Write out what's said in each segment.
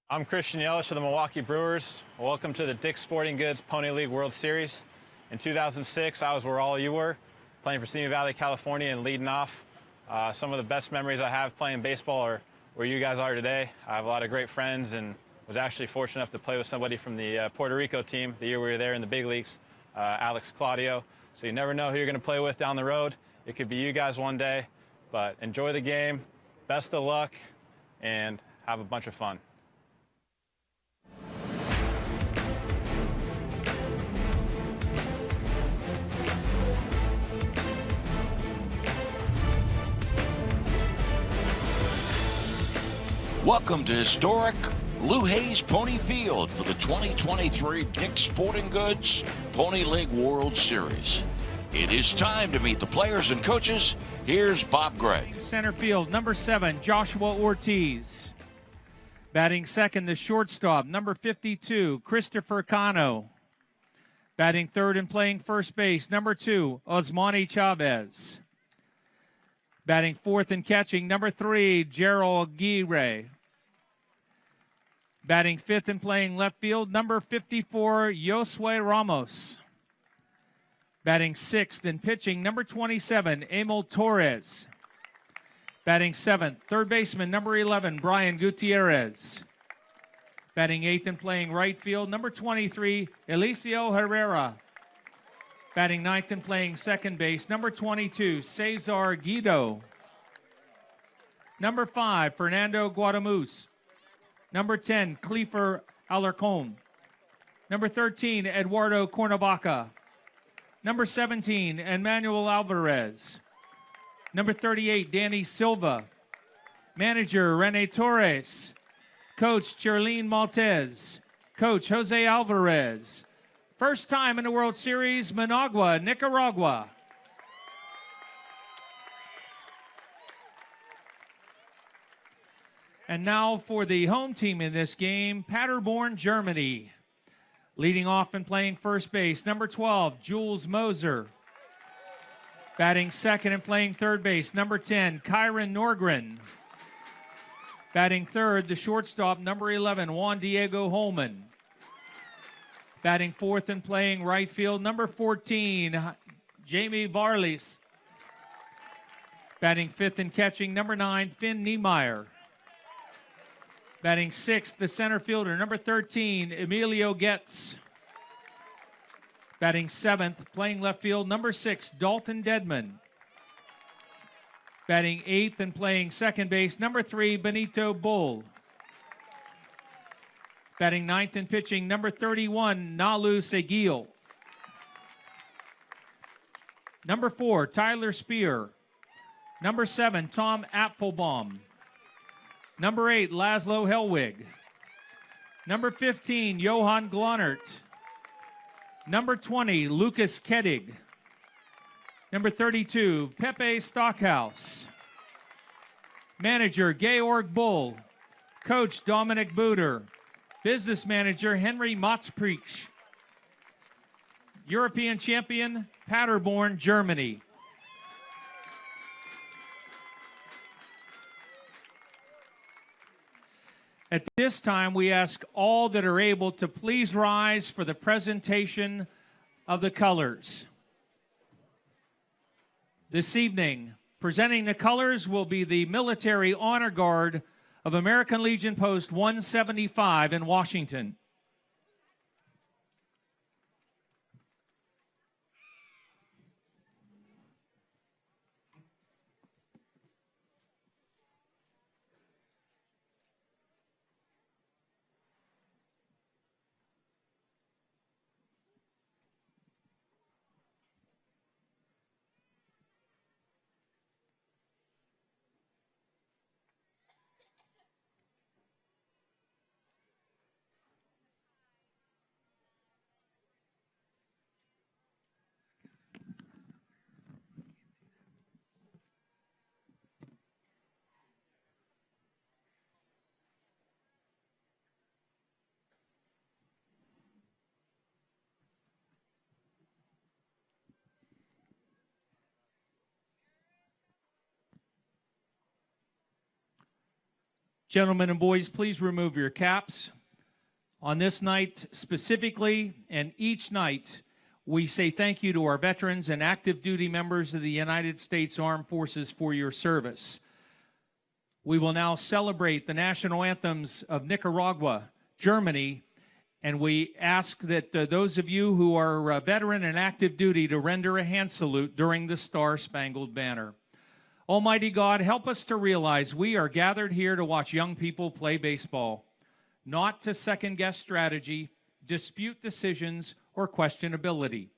I'm Christian Yelich of the Milwaukee Brewers. Welcome to the Dick's Sporting Goods Pony League World Series. In 2006, I was where all you were, playing for Simi Valley, California, and leading off. Some of the best memories I have playing baseball are where you guys are today. I have a lot of great friends and was actually fortunate enough to play with somebody from the Puerto Rico team the year we were there in the big leagues, Alex Claudio. So you never know who you're going to play with down the road. It could be you guys one day, but enjoy the game, best of luck, and have a bunch of fun. Welcome to historic Lou Hayes Pony Field for the 2023 Dick's Sporting Goods Pony League World Series. It is time to meet the players and coaches. Here's Bob Gregg. Center field, number 7, Joshua Ortiz. Batting second, the shortstop, number 52, Christopher Cano. Batting third and playing first base, number 2, Osmani Chavez. Batting fourth and catching, number 3, Gerald Aguirre. Batting fifth and playing left field, number 54, Josue Ramos. Batting sixth and pitching, number 27, Emil Torres. Batting seventh, third baseman, number 11, Brian Gutierrez. Batting eighth and playing right field, number 23, Eliseo Herrera. Batting ninth and playing second base, number 22, Cesar Guido. Number 5, Fernando Guadamus. Number 10, Clefer Alarcon. Number 13, Eduardo Cuernavaca. Number 17, Emmanuel Alvarez. Number 38, Danny Silva. Manager, Rene Torres. Coach, Charlene Maltez. Coach, Jose Alvarez. First time in the World Series, Managua, Nicaragua. And now for the home team in this game, Paderborn, Germany. Leading off and playing first base, number 12, Jules Moser. Batting second and playing third base, number 10, Kyron Norgren. Batting third, the shortstop, number 11, Juan Diego Holman. Batting fourth and playing right field, number 14, Jamie Varlis. Batting fifth and catching, number 9, Finn Niemeyer. Batting sixth, the center fielder, number 13, Emilio Getz. Batting seventh, playing left field, number 6, Dalton Dedman. Batting eighth and playing second base, number 3, Benito Bull. Batting ninth and pitching, number 31, Nalu Seguil. Number 4, Tyler Spear. Number 7, Tom Apfelbaum. Number 8, Laszlo Hellwig. Number 15, Johan Glonert. Number 20, Lucas Kettig. Number 32, Pepe Stockhouse. Manager, Georg Bull. Coach, Dominic Buder. Business manager, Henry Motzpreach. European champion, Paderborn, Germany. At this time, we ask all that are able to please rise for the presentation of the colors. This evening, presenting the colors will be the Military Honor Guard of American Legion Post 175 in Washington. Gentlemen and boys, please remove your caps. On this night specifically, and each night, we say thank you to our veterans and active duty members of the United States Armed Forces for your service. We will now celebrate the national anthems of Nicaragua, Germany, and we ask that those of you who are veteran and active duty to render a hand salute during the Star-Spangled Banner. Almighty God, help us to realize we are gathered here to watch young people play baseball, not to second-guess strategy, dispute decisions, or question ability.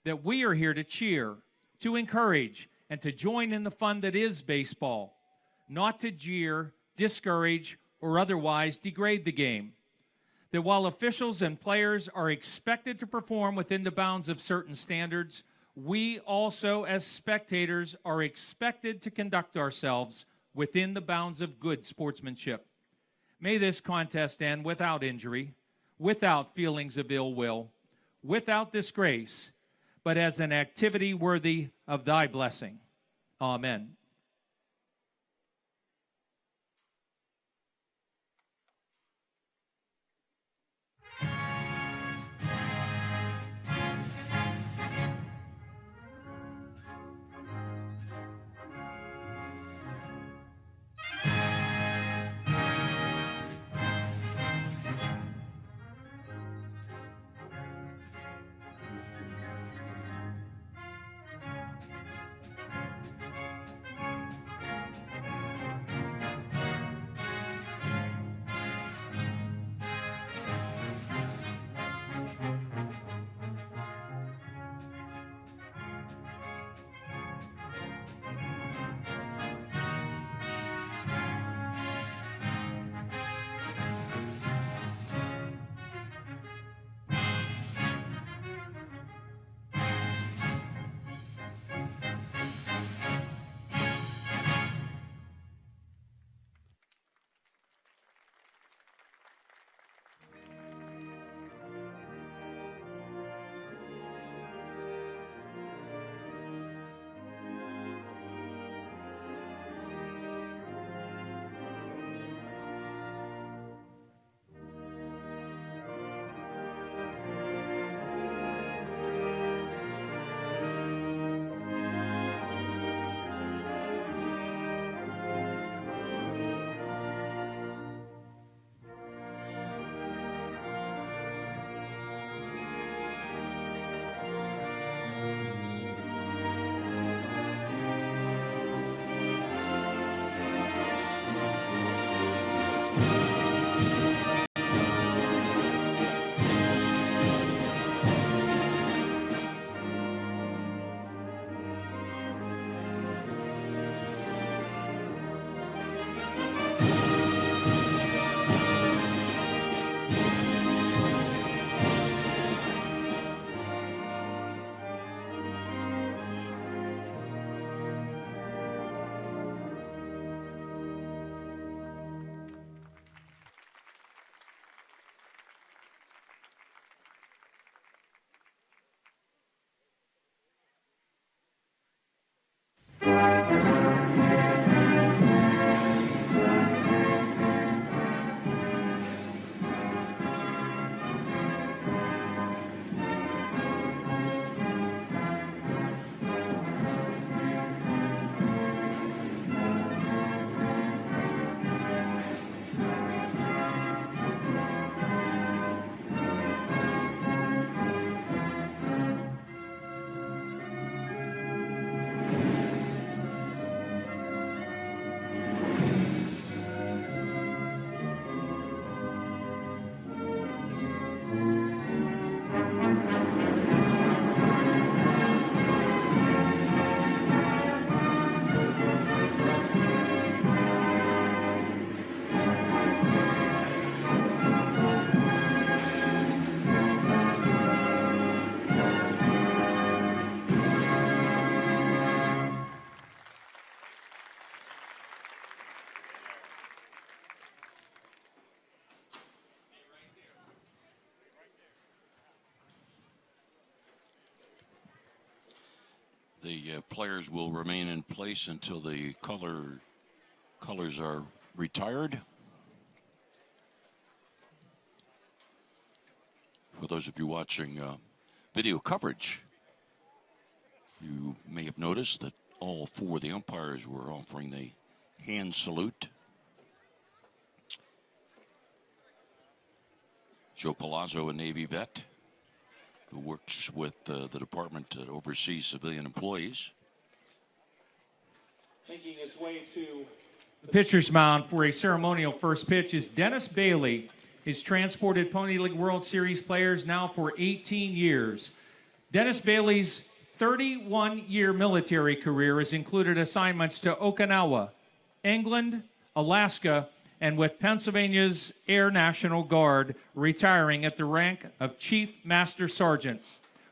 That we are here to cheer, to encourage, and to join in the fun that is baseball, not to jeer, discourage, or otherwise degrade the game. That while officials and players are expected to perform within the bounds of certain standards, we also, as spectators, are expected to conduct ourselves within the bounds of good sportsmanship. May this contest end without injury, without feelings of ill will, without disgrace, but as an activity worthy of thy blessing. Amen. The players will remain in place until the colors are retired. For those of you watching video coverage, you may have noticed that all four of the umpires were offering the hand salute. Joe Palazzo, a Navy vet who works with the department that oversees civilian employees. Making his way to the pitcher's mound for a ceremonial first pitch is Dennis Bailey. He's transported Pony League World Series players now for 18 years. Dennis Bailey's 31-year military career has included assignments to Okinawa, England, Alaska, and with Pennsylvania's Air National Guard, retiring at the rank of Chief Master Sergeant.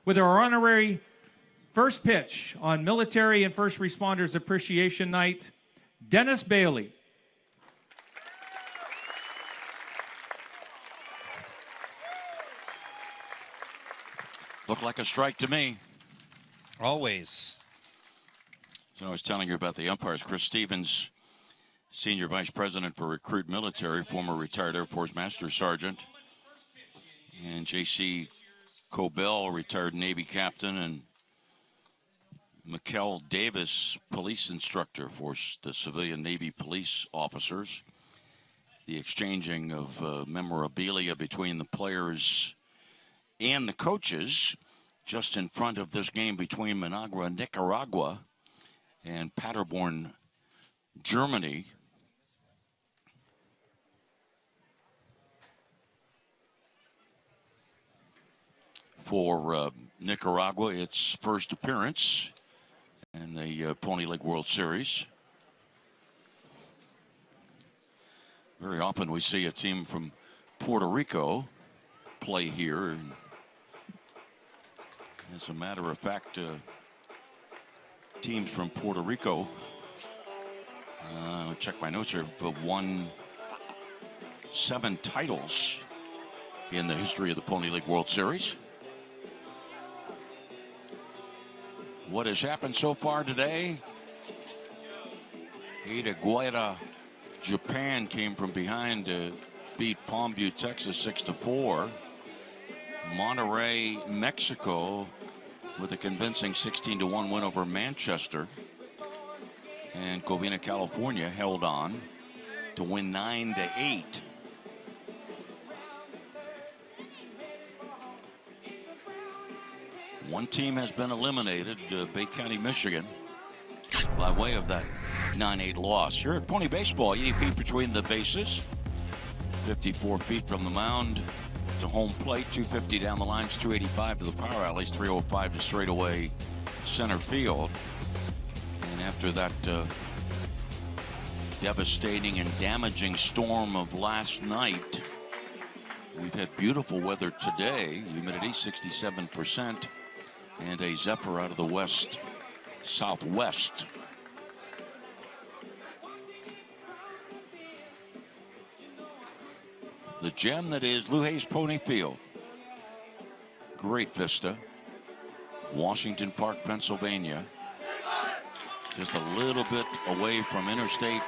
With our honorary first pitch on Military and First Responders Appreciation Night, Dennis Bailey. Looked like a strike to me. Always. So I was telling you about the umpires. Chris Stevens, Senior Vice President for Recruit Military, former retired Air Force Master Sergeant. And J.C. Cobell, retired Navy Captain. And Mikkel Davis, police instructor for the civilian Navy police officers. The exchanging of memorabilia between the players and the coaches just in front of this game between Managua, Nicaragua, and Paderborn, Germany. For Nicaragua, its first appearance in the Pony League World Series. Very often we see a team from Puerto Rico play here. And as a matter of fact, teams from Puerto Rico, I'll check my notes here, have won 7 titles in the history of the Pony League World Series. What has happened so far today? Itaguaira, Japan came from behind to beat Palmview, Texas 6-4. Monterrey, Mexico with a convincing 16-1 win over Manchester. And Covina, California held on to win 9-8. One team has been eliminated, Bay County, Michigan, by way of that 9-8 loss. Here at Pony Baseball, 80 feet between the bases, 54 feet from the mound to home plate, 250 down the lines, 285 to the power alleys, 305 to straightaway center field. And after that devastating and damaging storm of last night, we've had beautiful weather today, humidity 67%, and a zephyr out of the west southwest. The gem that is Lou Hayes Pony Field. Great vista. Washington Park, Pennsylvania. Just a little bit away from Interstate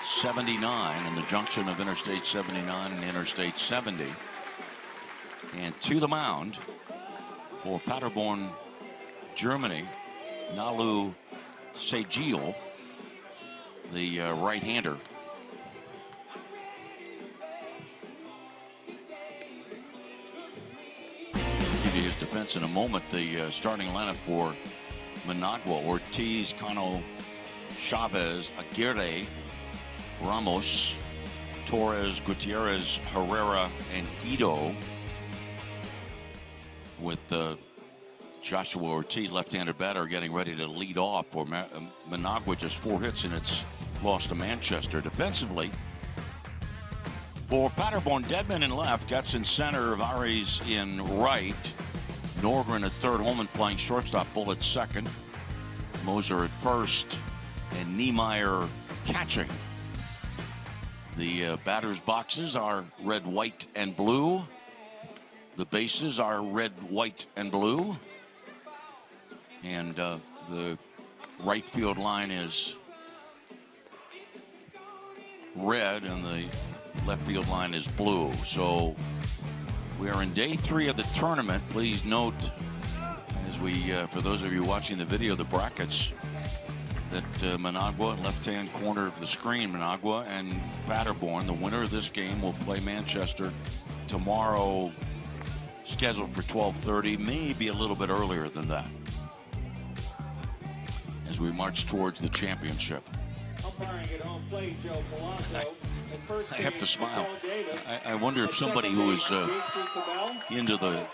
79 and the junction of Interstate 79 and Interstate 70. And to the mound for Paderborn, Germany, Nalu Sejil, the right-hander. Give you his defense in a moment. The starting lineup for Managua: Ortiz, Cano, Chavez, Aguirre, Ramos, Torres, Gutierrez, Herrera, and Guido. With Joshua Ortiz, left-handed batter, getting ready to lead off for Managua. Just 4 hits and it's lost to Manchester. Defensively, for Paderborn, Dedman in left, Guts in center, Vares in right, Norgren at third, Holman playing shortstop, Bull at second, Moser at first, and Niemeyer catching. The batters' boxes are red, white, and blue. The bases are red, white, and blue. And the right field line is red, and the left field line is blue. So We are in day 3 of the tournament. Please note, as we, for those of you watching the video, the brackets, that Managua, left-hand corner of the screen, Managua and Paderborn, the winner of this game will play Manchester tomorrow, scheduled for 12:30, maybe a little bit earlier than that, as we march towards the championship. I have to smile. I wonder if somebody who is into the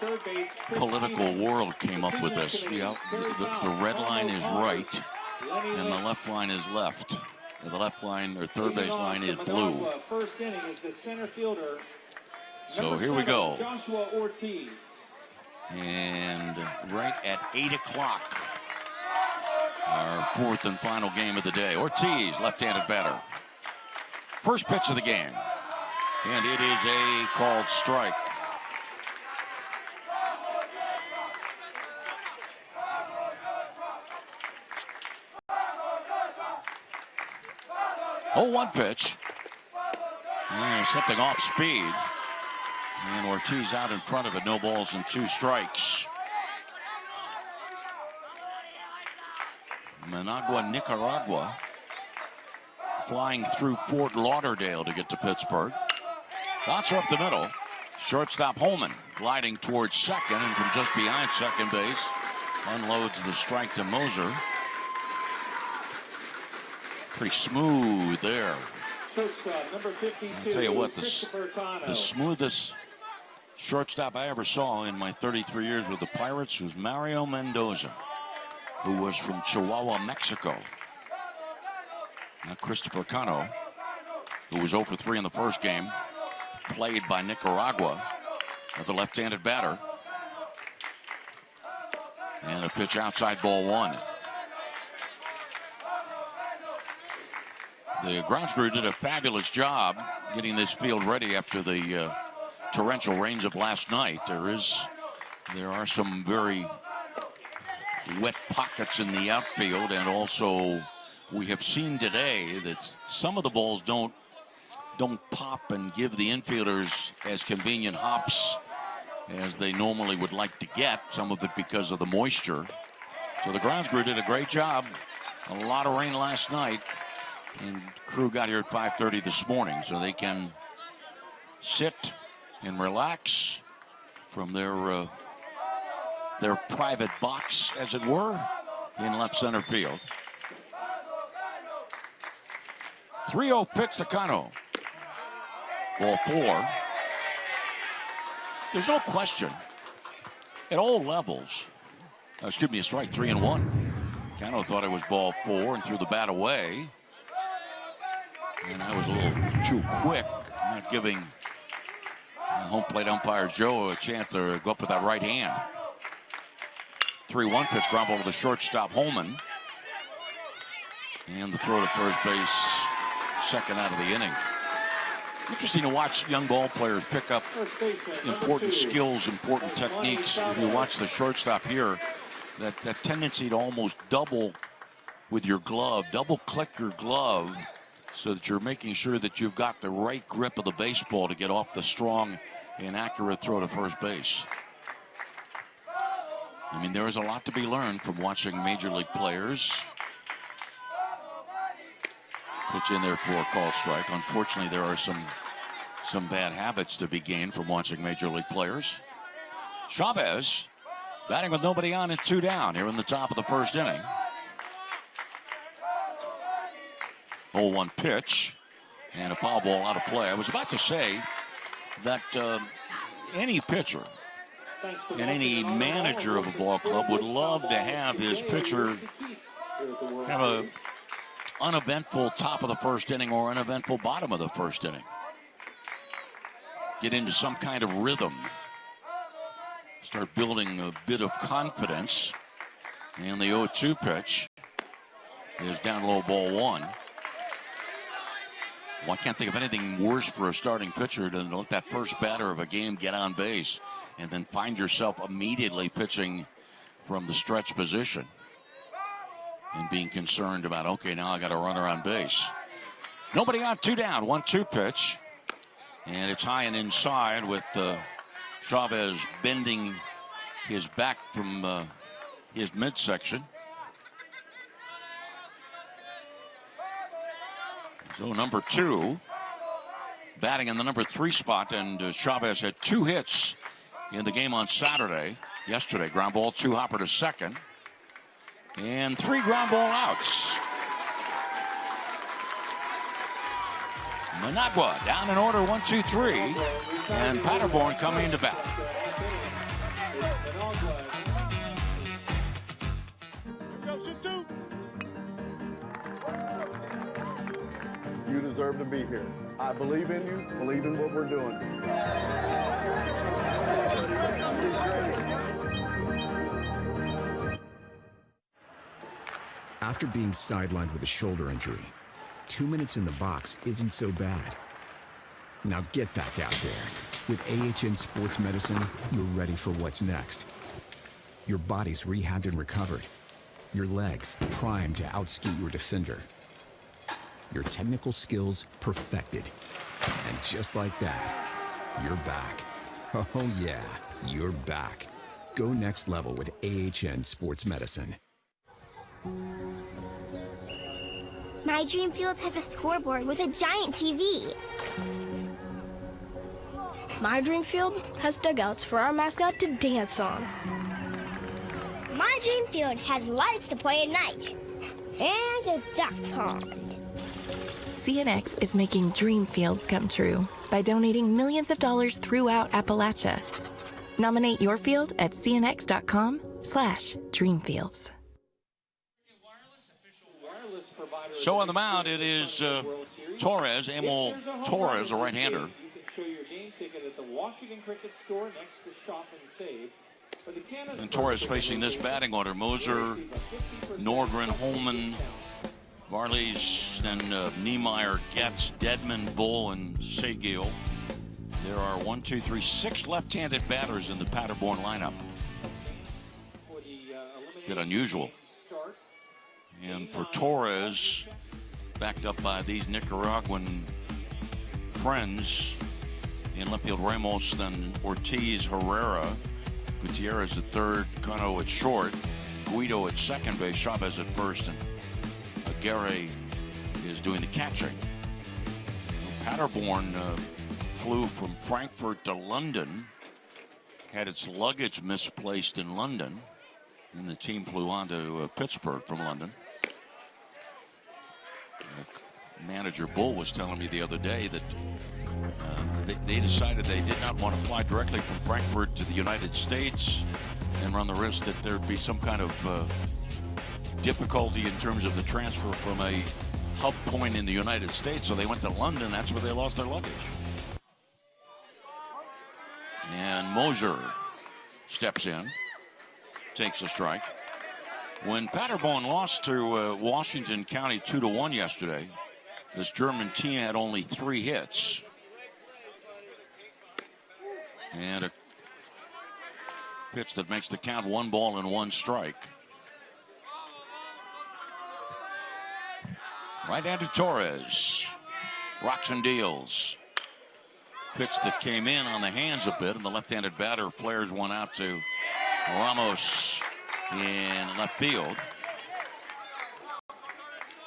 political world came up with this. Yeah, the red line is right, and the left line is left. The left line, or third base line, is blue. So here we go. And right at 8 o'clock, our 4th and final game of the day. Ortiz, left-handed batter. First pitch of the game. And it is a called strike. Oh, 1 pitch. And something off speed. And Ortiz out in front of it. No balls and 2 strikes. Managua, Nicaragua, flying through Fort Lauderdale to get to Pittsburgh. Bouncer up the middle. Shortstop Holman gliding towards second, and from just behind second base, unloads the strike to Moser. Pretty smooth there. I'll tell you what, the smoothest shortstop I ever saw in my 33 years with the Pirates was Mario Mendoza, who was from Chihuahua, Mexico. Now Christopher Cano, who was 0 for 3 in the first game, played by Nicaragua, with the left-handed batter. And a pitch outside, ball 1. The grounds crew did a fabulous job getting this field ready after the torrential rains of last night. There are some very wet pockets in the outfield, and also we have seen today that some of the balls don't pop and give the infielders as convenient hops as they normally would like to get, some of it because of the moisture. So the grounds crew did a great job. A lot of rain last night, and crew got here at 5:30 this morning, so they can sit and relax from their private box, as it were, in left center field. 3-0 pitch to Cano. Ball 4. There's no question at all levels. Excuse me, a strike, 3-1. Cano thought it was ball 4 and threw the bat away. And I was a little too quick, not giving home plate umpire Joe a chance to go up with that right hand. 3-1 pitch, ground ball to the shortstop Holman. And the throw to first base, second out of the inning. Interesting to watch young ball players pick up important skills, important techniques. If you watch the shortstop here, that tendency to almost double with your glove, double click your glove, so that you're making sure that you've got the right grip of the baseball to get off the strong and accurate throw to first base. I mean, there is a lot to be learned from watching major league players. Pitch in there for a called strike. Unfortunately, there are some bad habits to be gained from watching major league players. Chavez batting with nobody on and 2 down here in the top of the first inning. 0-1 pitch and a foul ball out of play. I was about to say that any pitcher and any manager of a ball club would love to have his pitcher have a uneventful top of the first inning or uneventful bottom of the first inning. Get into some kind of rhythm. Start building a bit of confidence. And the 0-2 pitch is down low, ball 1. Well, I can't think of anything worse for a starting pitcher than to let that first batter of a game get on base and then find yourself immediately pitching from the stretch position and being concerned about, okay, now I got a runner on base. Nobody on, 2 down, 1-2 pitch. And it's high and inside with Chavez bending his back from his midsection. So number 2 batting in the number 3 spot, and Chavez had 2 hits in the game on yesterday. Ground ball, 2 hopper to second, and 3 ground ball outs. Managua down in order, 1, 2, 3, and Paderborn coming to bat. You deserve to be here. I believe in you, believe in what we're doing. After being sidelined with a shoulder injury, 2 minutes in the box isn't so bad. Now get back out there. With AHN Sports Medicine, you're ready for what's next. Your body's rehabbed and recovered. Your legs primed to outskate your defender. Your technical skills perfected. And just like that, you're back. Oh yeah, you're back. Go next level with AHN Sports Medicine. My dream field has a scoreboard with a giant TV. My dream field has dugouts for our mascot to dance on. My dream field has lights to play at night. And a duck pond. CNX is making dream fields come true by donating millions of dollars throughout Appalachia. Nominate your field at cnx.com/dreamfields. So on the mound, it is Torres, Emil Torres, a right-hander. And Torres facing this batting order: Moser, Norgren, Holman, Varley's, and Niemeyer, Getz, Dedman, Bull, and Seguil. There are 6 left-handed batters in the Paderborn lineup. Bit unusual. And for Torres, backed up by these Nicaraguan friends, in left field Ramos, then Ortiz, Herrera, Gutierrez at third, Cano at short, Guido at second base, Chavez at first, and Aguirre is doing the catching. Paderborn flew from Frankfurt to London, had its luggage misplaced in London, and the team flew on to Pittsburgh from London. Manager Bull was telling me the other day that they decided they did not want to fly directly from Frankfurt to the United States and run the risk that there'd be some kind of difficulty in terms of the transfer from a hub point in the United States. So they went to London. That's where they lost their luggage. And Moser steps in, takes a strike. When Paderborn lost to Washington County 2-1 yesterday, this German team had only 3 hits. And a pitch that makes the count 1 ball and 1 strike. Right-handed Torres rocks and deals. Pitch that came in on the hands a bit, and the left-handed batter flares one out to Ramos in left field.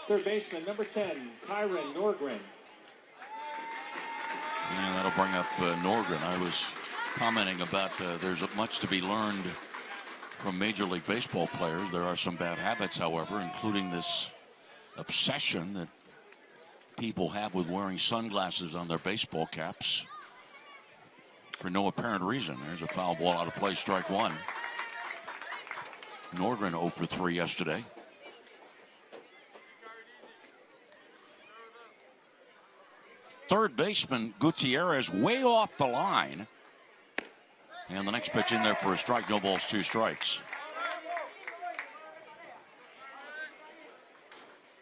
Third baseman, number 10, Kyron Norgren. And that'll bring up Norgren. I was commenting about there's much to be learned from Major League Baseball players. There are some bad habits, however, including this obsession that people have with wearing sunglasses on their baseball caps for no apparent reason. There's a foul ball out of play, strike 1. Norgren 0 for 3 yesterday. Third baseman Gutierrez way off the line. And the next pitch in there for a strike. No balls, 2 strikes.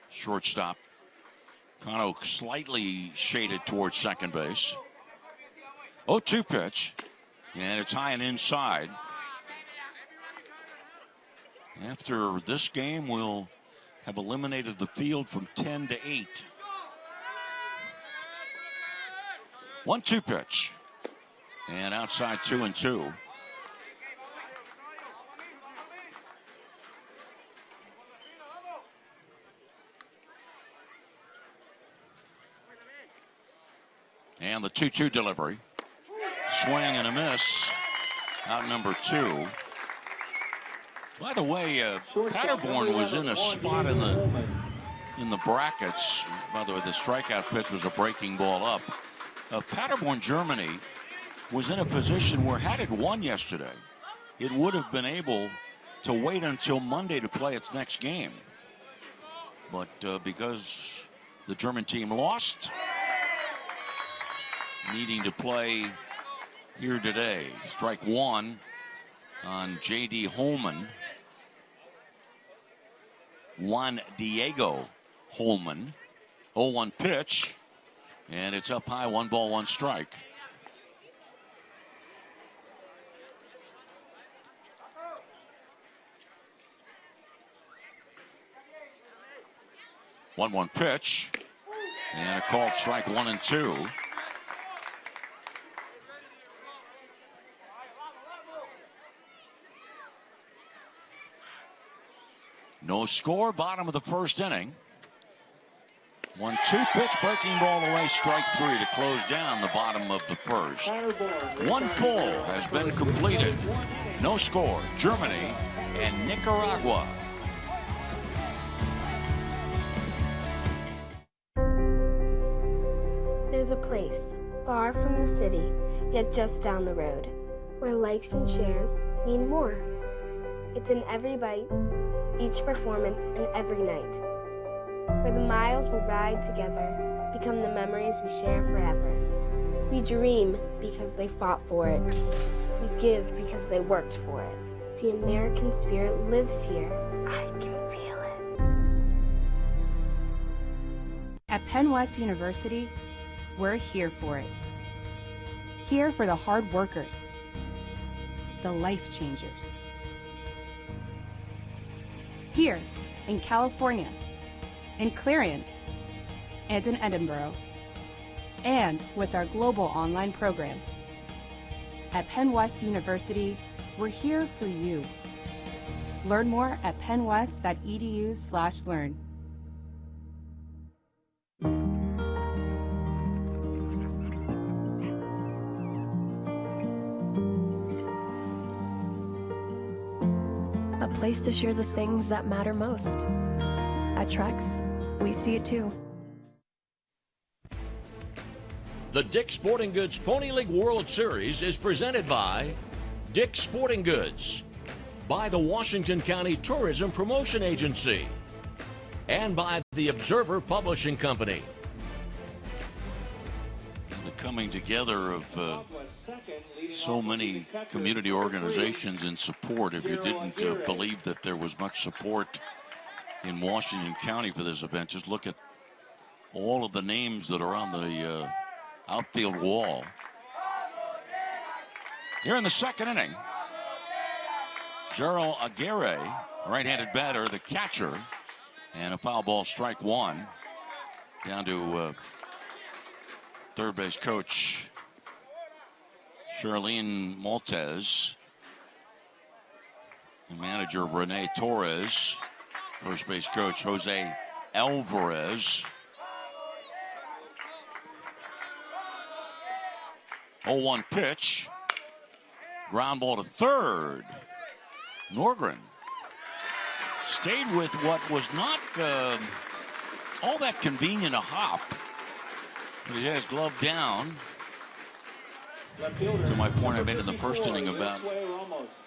Shortstop Cano slightly shaded towards second base. 0-2 pitch. And it's high and inside. After this game, we'll have eliminated the field from 10-8. 1-2 pitch. And outside 2-2. And the 2-2 delivery. Swing and a miss. Out number 2. By the way, Paderborn was in a spot in the brackets. By the way, the strikeout pitch was a breaking ball up. Paderborn, Germany, was in a position where had it won yesterday, it would have been able to wait until Monday to play its next game. But because the German team lost, needing to play here today. Strike 1 on J.D. Holman. Juan Diego Holman. 0-1 pitch. And it's up high, 1 ball, 1 strike. One pitch. And a called strike 1 and 2. No score, bottom of the first inning. 1-2 pitch, breaking ball away, strike 3 to close down the bottom of the first. 1 full has been completed. No score, Germany and Nicaragua. There's a place far from the city, yet just down the road, where likes and shares mean more. It's in every bite, each performance, and every night, where the miles we ride together become the memories we share forever. We dream because they fought for it. We give because they worked for it. The American spirit lives here. I can feel it. At Penn West University, we're here for it. Here for the hard workers, the life changers. Here in California, in Clarion, and in Edinburgh, and with our global online programs. At Penn West University, we're here for you. Learn more at pennwest.edu/learn. A place to share the things that matter most. At Trex, we see it too. The Dick's Sporting Goods Pony League World Series is presented by Dick's Sporting Goods, by the Washington County Tourism Promotion Agency, and by the Observer Publishing Company. The coming together of so many community organizations in support. If you didn't believe that there was much support in Washington County for this event, just look at all of the names that are on the outfield wall. Here in the second inning, Gerald Aguirre, right-handed batter, the catcher, and a foul ball, strike 1. Down to third base coach Charlene Maltez, and manager Rene Torres, first base coach Jose Alvarez. 0-1 pitch. Ground ball to third. Norgren stayed with what was not all that convenient a hop. He has glove down. To my point I made in the first inning about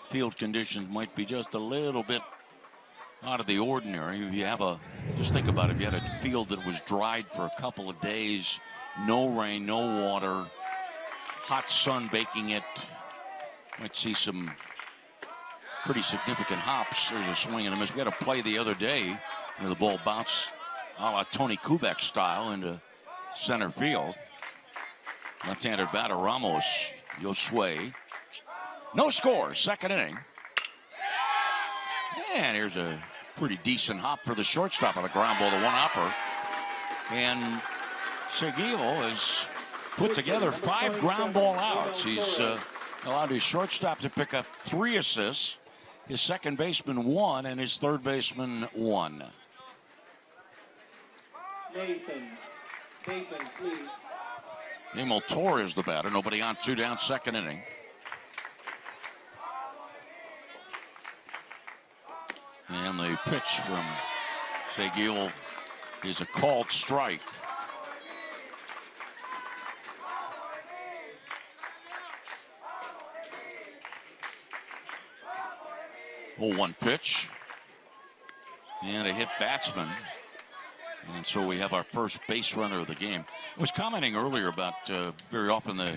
field conditions might be just a little bit out of the ordinary. If you have just think about it, if you had a field that was dried for a couple of days, no rain, no water, hot sun baking it, might see some pretty significant hops. There's a swing and a miss. We had a play the other day where the ball bounced a la Tony Kubek style into center field. Left-handed batter Ramos, Josue. No score, second inning. And here's a pretty decent hop for the shortstop on the ground ball, the one-hopper. And Seguido has put together 5 ground ball outs. He's allowed his shortstop to pick up 3 assists, his second baseman 1, and his third baseman 1. Nathan, please. Emil Torres the batter. Nobody on, 2 down, second inning. And the pitch from Seguil is a called strike. 0-1 pitch. And a hit batsman. And so we have our first base runner of the game. I was commenting earlier about very often the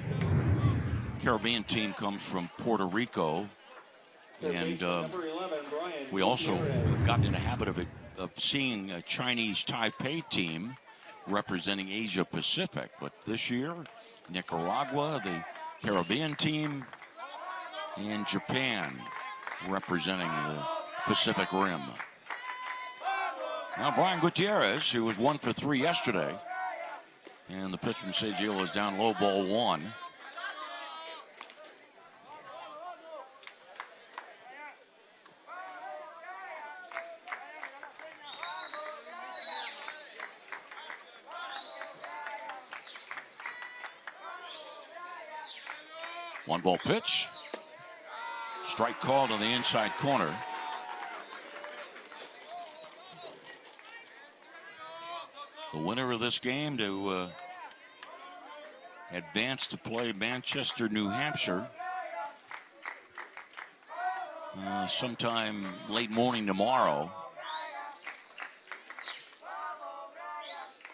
Caribbean team comes from Puerto Rico. And we also got in the habit of seeing a Chinese Taipei team representing Asia Pacific. But this year, Nicaragua, the Caribbean team, and Japan representing the Pacific Rim. Now Brian Gutierrez, who was 1 for 3 yesterday. And the pitch from Seguil is down low, ball 1. One ball pitch. Strike called on the inside corner. The winner of this game to advance to play Manchester, New Hampshire sometime late morning tomorrow.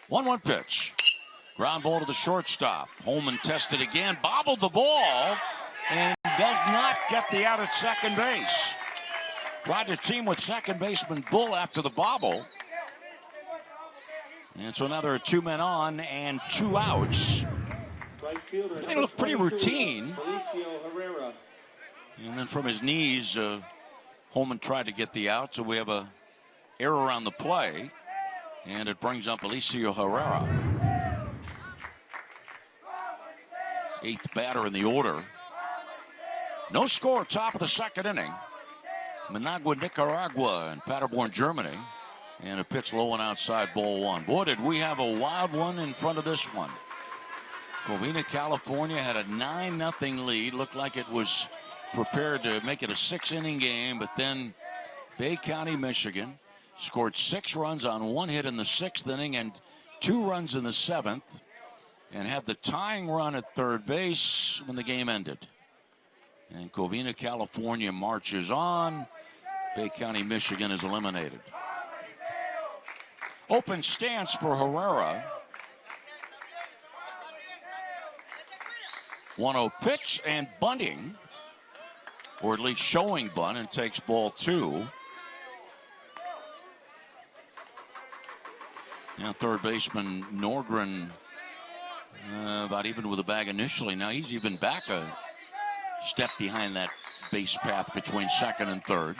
1-1 pitch. Ground ball to the shortstop. Holman tested again, bobbled the ball, and does not get the out at second base. Tried to team with second baseman Bull after the bobble. And so now there are 2 men on and 2 outs. They look pretty routine. And then from his knees, Holman tried to get the out, so we have a error on the play. And it brings up Alicio Herrera. 8th batter in the order. No score, top of the second inning. Managua, Nicaragua, and Paderborn, Germany. And a pitch low and outside, ball 1. Boy, did we have a wild one in front of this one. Covina, California had a 9-0 lead. Looked like it was prepared to make it a 6-inning game, but then Bay County, Michigan scored 6 runs on 1 hit in the 6th inning and 2 runs in the 7th. And had the tying run at third base when the game ended. And Covina, California marches on. Bay County, Michigan is eliminated. Open stance for Herrera. 1-0 pitch and bunting, or at least showing bunt, and takes ball 2. Now third baseman Norgren about even with the bag initially. Now he's even back a step behind that base path between second and third.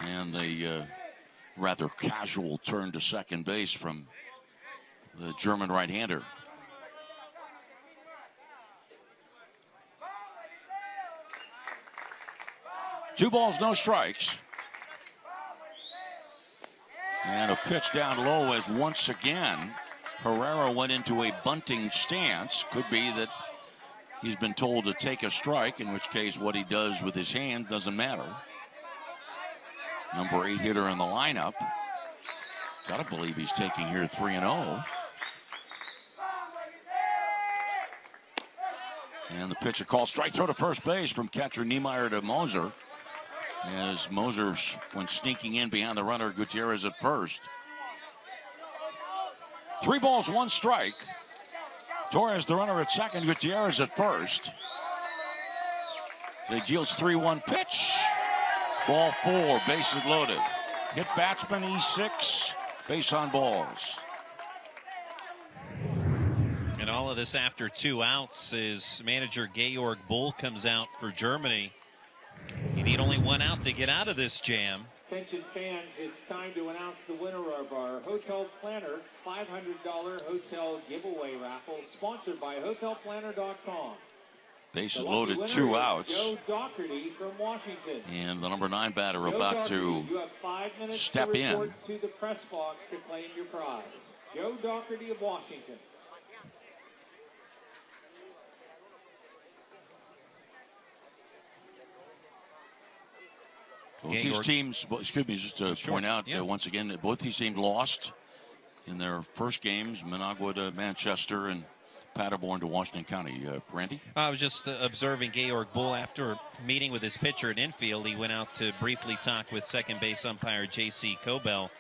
And the rather casual turn to second base from the German right-hander. Two balls, no strikes. And a pitch down low as once again Herrera went into a bunting stance. Could be that he's been told to take a strike, in which case what he does with his hand doesn't matter. Number 8 hitter in the lineup. Gotta believe he's taking here 3-0. And the pitch, a call strike throw to first base from catcher Niemeyer to Moser. As Moser went sneaking in behind the runner, Gutierrez at first. 3 balls, 1 strike. Torres the runner at second, Gutierrez at first. Seguil's 3-1 pitch. Ball 4, bases loaded. Hit batsman E6, base on balls. And all of this after 2 outs as manager Georg Bull comes out for Germany. You need only 1 out to get out of this jam. Attention fans, it's time to announce the winner of our Hotel Planner $500 hotel giveaway raffle, sponsored by HotelPlanner.com. Bases loaded, 2 outs. Joe Doherty from Washington. And the number 9 batter Joe about Doherty, to you have 5 minutes step to in. report to the press box to claim your prize. Joe Doherty of Washington. Both these teams, excuse me, just to point out, once again, both these teams lost in their first games, Managua to Manchester and Paderborn to Washington County. Randy? I was just observing Georg Bull after meeting with his pitcher at infield. He went out to briefly talk with second base umpire J.C. Cobell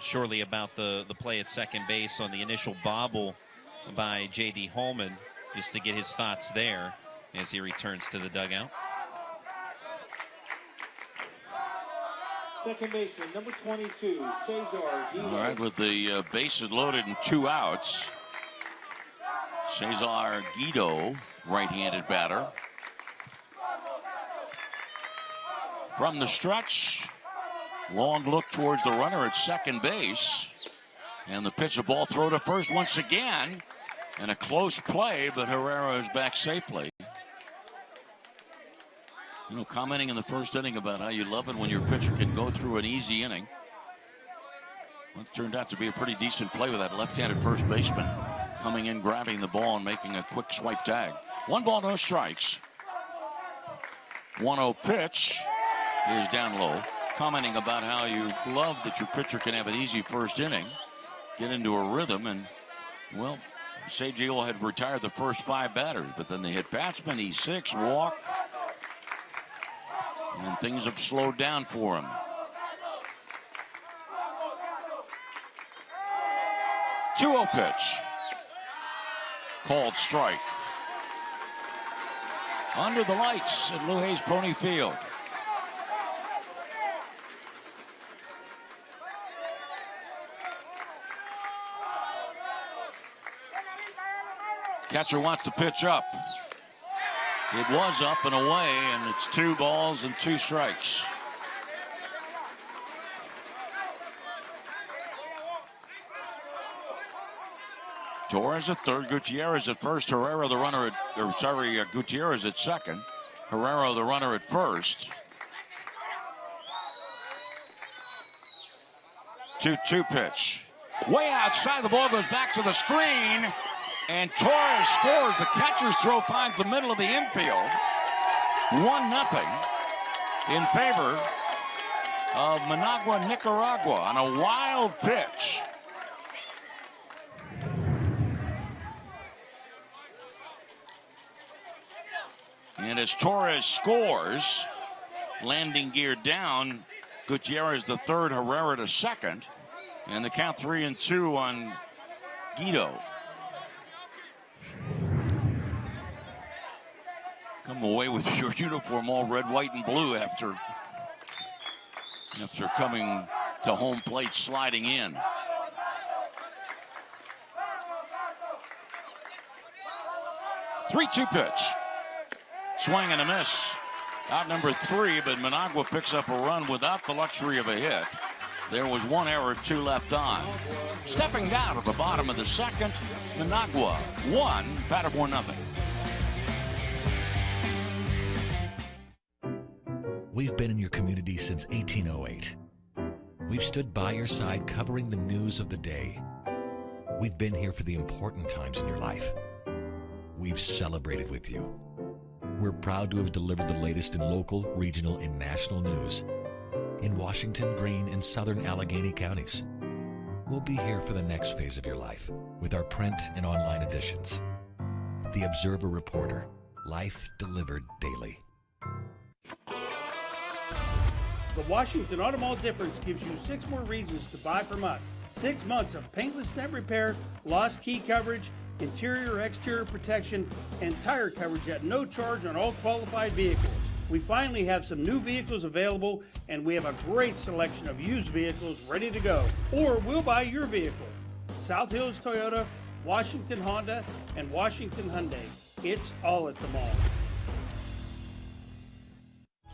shortly about the play at second base on the initial bobble by J.D. Holman, just to get his thoughts there as he returns to the dugout. Second baseman, number 22, Cesar Guido. All right, with the bases loaded and 2 outs, Cesar Guido, right-handed batter. From the stretch, long look towards the runner at second base. And the pitch, a ball throw to first once again. And a close play, but Herrera is back safely. You know, commenting in the first inning about how you love it when your pitcher can go through an easy inning. Well, it turned out to be a pretty decent play with that left-handed first baseman coming in, grabbing the ball, and making a quick swipe tag. 1 ball, no strikes. 1-0 pitch is down low. Commenting about how you love that your pitcher can have an easy first inning, get into a rhythm, and, well, Sagio had retired the first 5 batters, but then they hit Patchman, E6, walk, and things have slowed down for him. 2-0 pitch. Called strike. Under the lights at Lou Hayes Pony Field. Catcher wants to pitch up. It was up and away, and it's 2 balls and 2 strikes. Torres at third, Gutierrez at first, Herrera the runner at, Gutierrez at second, Herrera the runner at first. 2-2 pitch. Way outside, the ball goes back to the screen, and Torres scores. The catcher's throw finds the middle of the infield. 1-0 in favor of Managua, Nicaragua on a wild pitch. And as Torres scores, landing gear down, Gutierrez the third, Herrera to second, and the count 3-2 on Guido. Come away with your uniform all red, white, and blue after coming to home plate, sliding in. Three-two pitch. Swing and a miss. Out number 3, but Managua picks up a run without the luxury of a hit. There was 1 error, 2 left on. Stepping down at the bottom of the second, Managua 1, Paderborn 0. We've been in your community since 1808. We've stood by your side covering the news of the day. We've been here for the important times in your life. We've celebrated with you. We're proud to have delivered the latest in local, regional, and national news in Washington, Greene, and southern Allegheny counties. We'll be here for the next phase of your life with our print and online editions. The Observer Reporter, life delivered daily. The Washington Auto Mall difference gives you 6 more reasons to buy from us. 6 months of paintless net repair, lost key coverage, interior exterior protection, and tire coverage at no charge on all qualified vehicles. We finally have some new vehicles available, and we have a great selection of used vehicles ready to go. Or we'll buy your vehicle. South Hills Toyota, Washington Honda, and Washington Hyundai. It's all at the mall.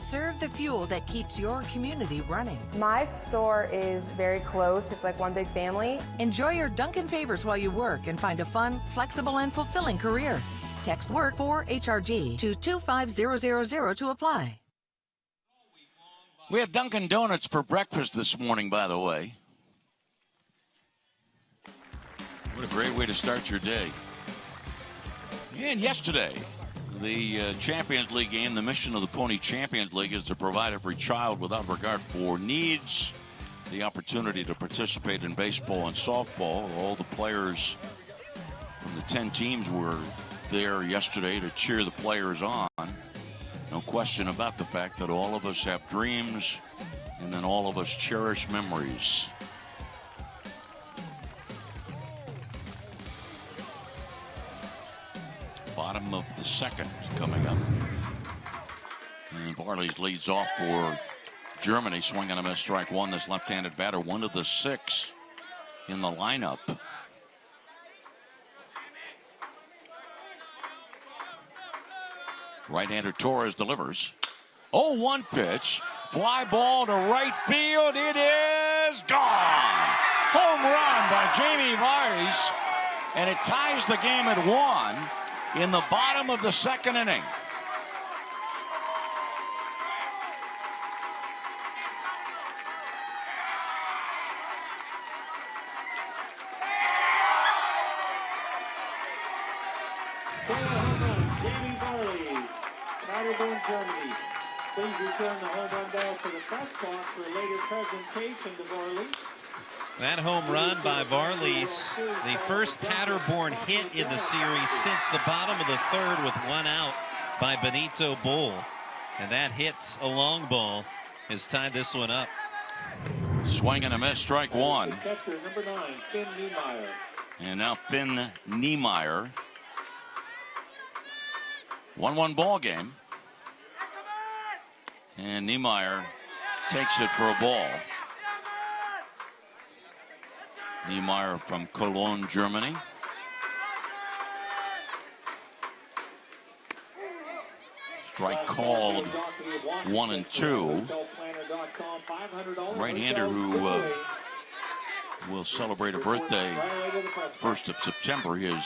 Serve the fuel that keeps your community running. My store is very close. It's like one big family. Enjoy your Dunkin' favorites while you work and find a fun, flexible, and fulfilling career. Text WORK for HRG to 25000 to apply. We had Dunkin' Donuts for breakfast this morning, by the way. What a great way to start your day. And yesterday, the Champions League game, the mission of the Pony Champions League is to provide every child without regard for needs the opportunity to participate in baseball and softball. All the players from the 10 teams were there yesterday to cheer the players on. No question about the fact that all of us have dreams and then all of us cherish memories. Bottom of the second is coming up. And Varley's leads off for Germany, swinging a miss, strike one. This left-handed batter, one of the 6 in the lineup. Right-hander Torres delivers. 0-1 pitch. Fly ball to right field. It is gone. Home run by Jamie Varley. And it ties the game at 1 in the bottom of the second inning. Jamie Varley, Paderborn, Germany. Please return the home run ball to the press box for later presentation to Varley. That home run by Varley's the first Paderborn hit in the series since the bottom of the third with 1 out by Benito Bull. And that hit, a long ball, has tied this one up. Swing and a miss, strike one. Catcher number 9, Finn Niemeyer. And now Finn Niemeyer. 1-1 ball game. And Niemeyer takes it for a ball. Niemeyer from Cologne, Germany. Strike called 1 and 2. Right-hander who will celebrate a birthday 1st of September, his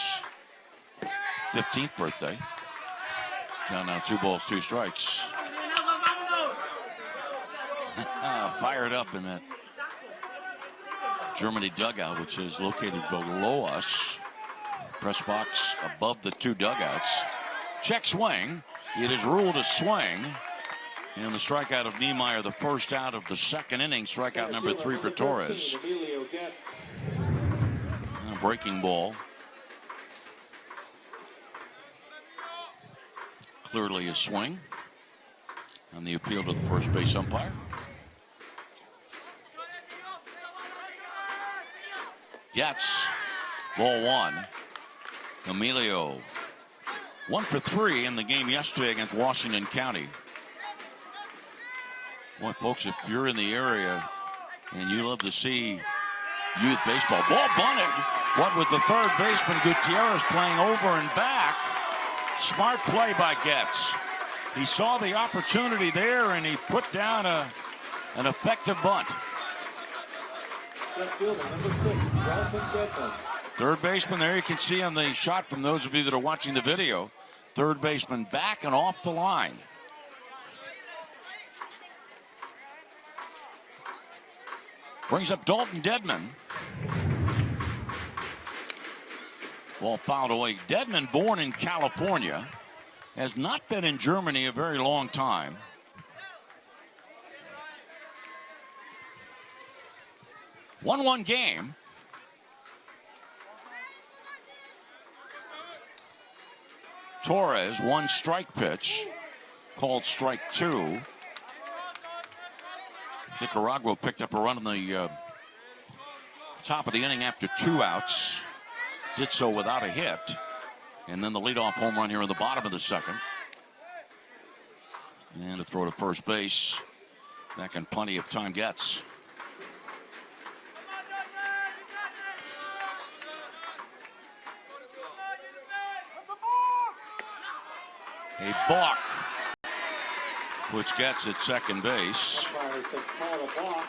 15th birthday. Count now 2 balls, 2 strikes. Fired up in that Germany dugout, which is located below us. Press box above the 2 dugouts. Check swing. It is ruled a swing. And the strikeout of Niemeyer, the first out of the second inning. Strikeout number 3 for Torres. And a breaking ball. Clearly a swing. And the appeal to the first base umpire. Gets ball 1. Emilio 1 for 3 in the game yesterday against Washington County. Boy, folks, if you're in the area and you love to see youth baseball, ball bunted. What with the third baseman Gutierrez playing over and back. Smart play by Getz. He saw the opportunity there and he put down an effective bunt. Third baseman there, you can see on the shot from those of you that are watching the video. Third baseman back and off the line. Brings up Dalton Dedman. Ball fouled away. Dedman, born in California, has not been in Germany a very long time. One game. Torres, 1 strike pitch, called strike 2. Nicaragua picked up a run in the top of the inning after 2 outs. Did so without a hit. And then the leadoff home run here in the bottom of the second. And a throw to first base. That can plenty of time Gets. A balk which gets at second base. Umpires have called a balk.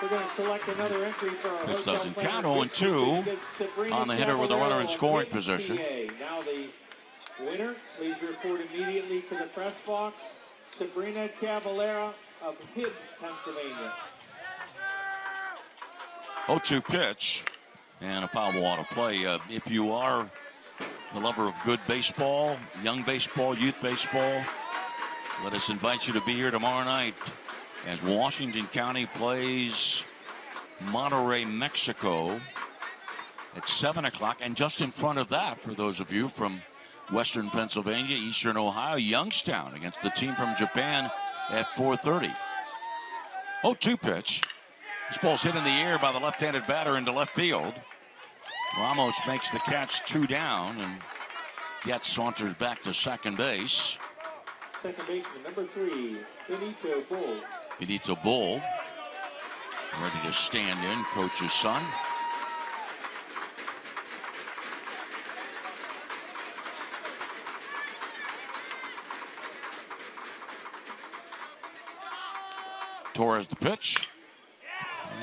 We're going to select another entry for our This hotel doesn't planner. count. 0-2 on the hitter with a runner in scoring position. Now the winner, please report immediately to the press box. Sabrina Cavallera of Hibbs, Pennsylvania. 0-2 pitch and a foul ball out of play. If you are a lover of good baseball, young baseball, youth baseball, let us invite you to be here tomorrow night as Washington County plays Monterrey, Mexico at 7 o'clock. And just in front of that, for those of you from Western Pennsylvania, Eastern Ohio, Youngstown against the team from Japan at 4:30. 0-2 pitch. This ball's hit in the air by the left-handed batter into left field. Ramos makes the catch 2 down and gets saunters back to second base. Second baseman, number 3, Benito Bull. Benito Bull ready to stand in, coach's son. Torres the pitch.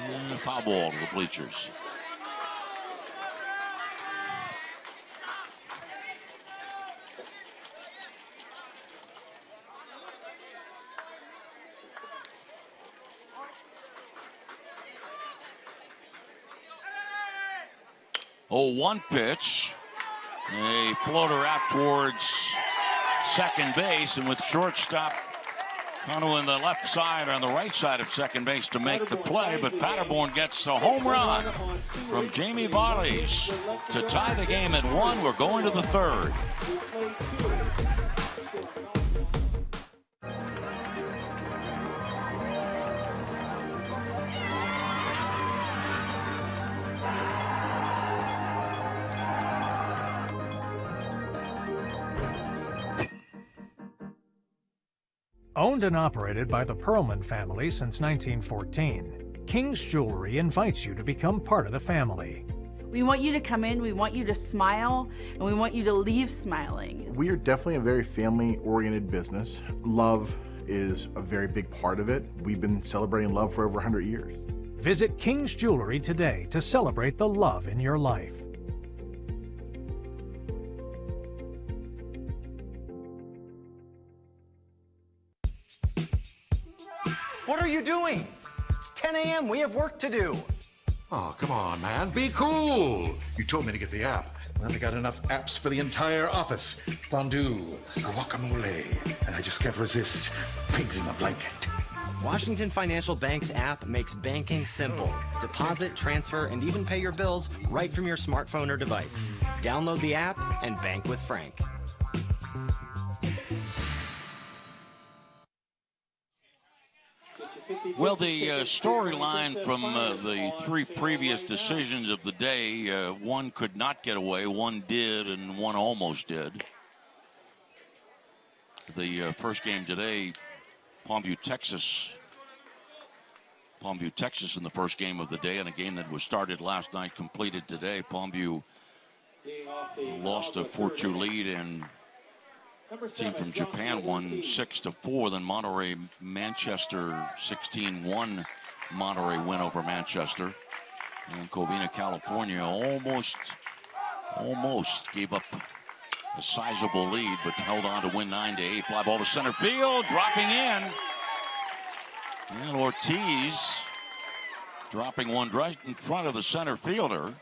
And foul ball to the bleachers. Oh, 1 pitch. A floater out towards second base, and with shortstop Kano on the left side, on the right side of second base to make the play, but Paderborn gets a home run from Jamie Barles to tie the game at 1. We're going to the 3rd. Owned and operated by the Perlman family since 1914, King's Jewelry invites you to become part of the family. We want you to come in, we want you to smile, and we want you to leave smiling. We are definitely a very family-oriented business. Love is a very big part of it. We've been celebrating love for over 100 years. Visit King's Jewelry today to celebrate the love in your life. What are you doing? It's 10 a.m. We have work to do. Oh, come on, man. Be cool. You told me to get the app. And I got enough apps for the entire office. Fondue, guacamole, and I just can't resist pigs in a blanket. Washington Financial Bank's app makes banking simple. Deposit, transfer, and even pay your bills right from your smartphone or device. Download the app and bank with Frank. Well, the storyline from the 3 previous decisions of the day, one could not get away, one did, and one almost did. The first game today, Palmview, Texas in the first game of the day, and a game that was started last night, completed today. Palmview lost a 4-2 lead, and the team from Japan won 6-4. Then Monterey, Manchester 16-1 Monterey win over Manchester. And Covina, California almost gave up a sizable lead, but held on to win 9-8. Fly ball to center field, dropping in. And Ortiz dropping one right in front of the center fielder.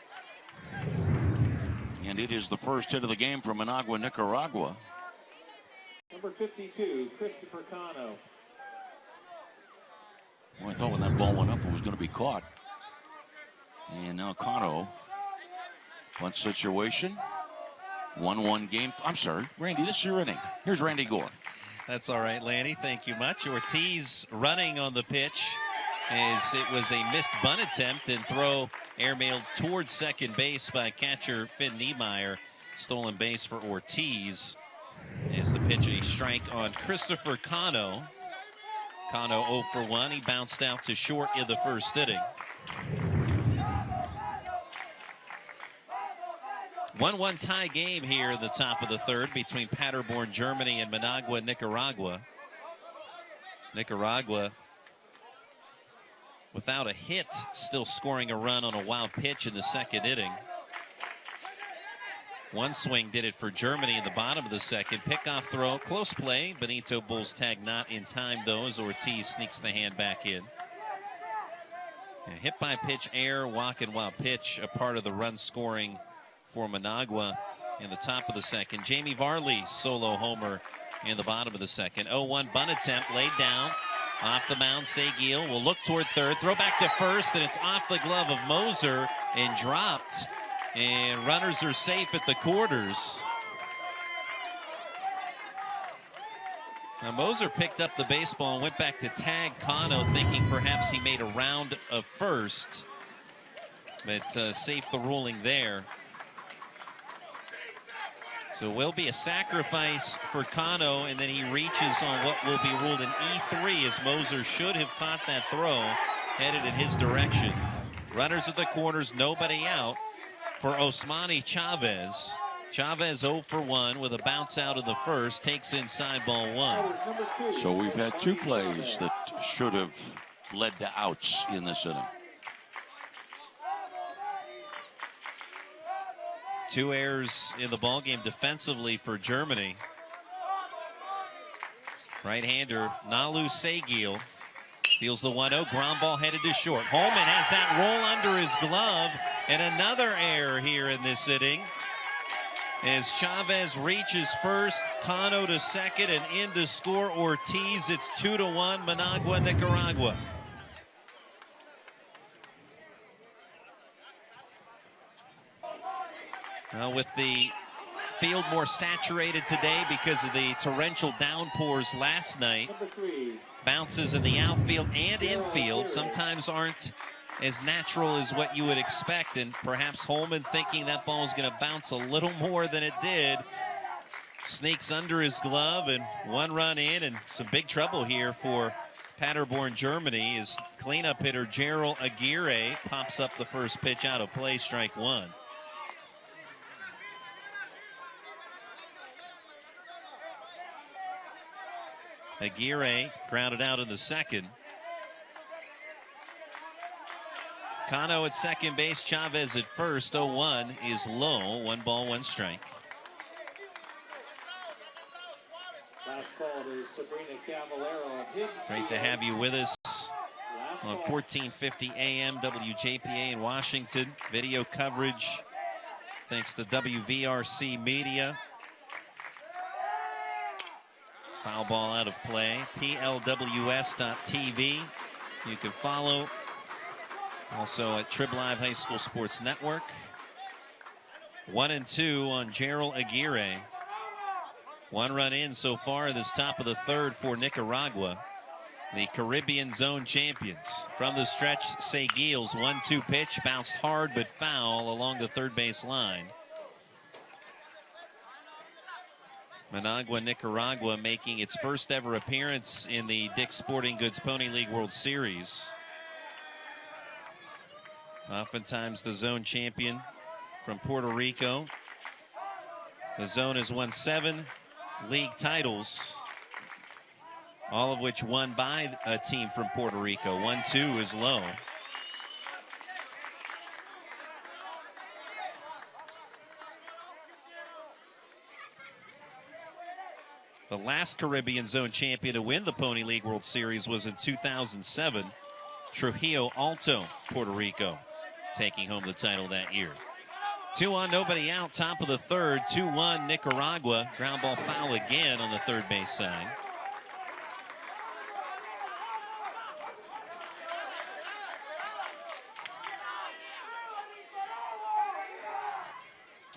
And it is the first hit of the game from Managua, Nicaragua. Number 52, Christopher Cano. Well, I thought when that ball went up, it was going to be caught. And now Cano, bunt situation. 1-1 game. I'm sorry, Randy, this is your inning. Here's Randy Gore. That's all right, Lanny. Thank you much. Ortiz running on the pitch as it was a missed bunt attempt and throw airmailed towards second base by catcher Finn Niemeyer. Stolen base for Ortiz. Is the pitch a strike on Christopher Cano. Cano 0 for 1. He bounced out to short in the first inning. 1-1 tie game here in the top of the third between Paderborn, Germany, and Managua, Nicaragua. Nicaragua, without a hit, still scoring a run on a wild pitch in the second inning. One swing did it for Germany in the bottom of the second. Pickoff throw, close play. Benito Bull's tag not in time, though, as Ortiz sneaks the hand back in. Hit by pitch, air, walk, and wild pitch, a part of the run scoring for Managua in the top of the second. Jamie Varley, solo homer in the bottom of the second. 0-1 bunt attempt laid down. Off the mound, Seguil will look toward third. Throw back to first, and it's off the glove of Moser and dropped. And runners are safe at the quarters. Now Moser picked up the baseball and went back to tag Cano, thinking perhaps he made a round of first. But safe the ruling there. So it will be a sacrifice for Cano, and then he reaches on what will be ruled an E3, as Moser should have caught that throw, headed in his direction. Runners at the corners, nobody out for Osmani Chavez. Chavez 0 for 1 with a bounce out of the first, takes inside ball one. So we've had two plays that should have led to outs in this inning. Two errors in the ballgame defensively for Germany. Right-hander Nalu Seguil deals the 1-0. Ground ball headed to short. Holman has that roll under his glove, and another error here in this inning as Chavez reaches first, Cano to second, and in to score Ortiz. It's 2-1 Managua, Nicaragua. With the field more saturated today because of the torrential downpours last night, bounces in the outfield and infield sometimes aren't as natural as what you would expect, and perhaps Holman, thinking that ball is going to bounce a little more than it did, sneaks under his glove, and one run in, and some big trouble here for Paderborn, Germany, as cleanup hitter Gerald Aguirre pops up the first pitch out of play, strike one. Aguirre grounded out in the second. Cano at second base, Chavez at first. 0-1 is low. 1 ball, 1 strike. Last call to Sabrina Cavallero. Great to have you with us on 1450 AM WJPA in Washington. Video coverage thanks to WVRC Media. Foul ball out of play. PLWS.TV. You can follow also at Trib Live High School Sports Network. 1-2 on Gerald Aguirre. 1 run in so far this top of the third for Nicaragua, the Caribbean Zone champions. From the stretch, Seguil's 1-2 pitch bounced hard but foul along the third base line. Managua, Nicaragua making its first ever appearance in the Dick's Sporting Goods Pony League World Series. Oftentimes the zone champion from Puerto Rico. The zone has won 7 league titles, all of which won by a team from Puerto Rico. 1-2 is low. The last Caribbean Zone champion to win the Pony League World Series was in 2007. Trujillo Alto, Puerto Rico, taking home the title that year. 2 on, nobody out, top of the third. 2-1 Nicaragua. Ground ball foul again on the third base side.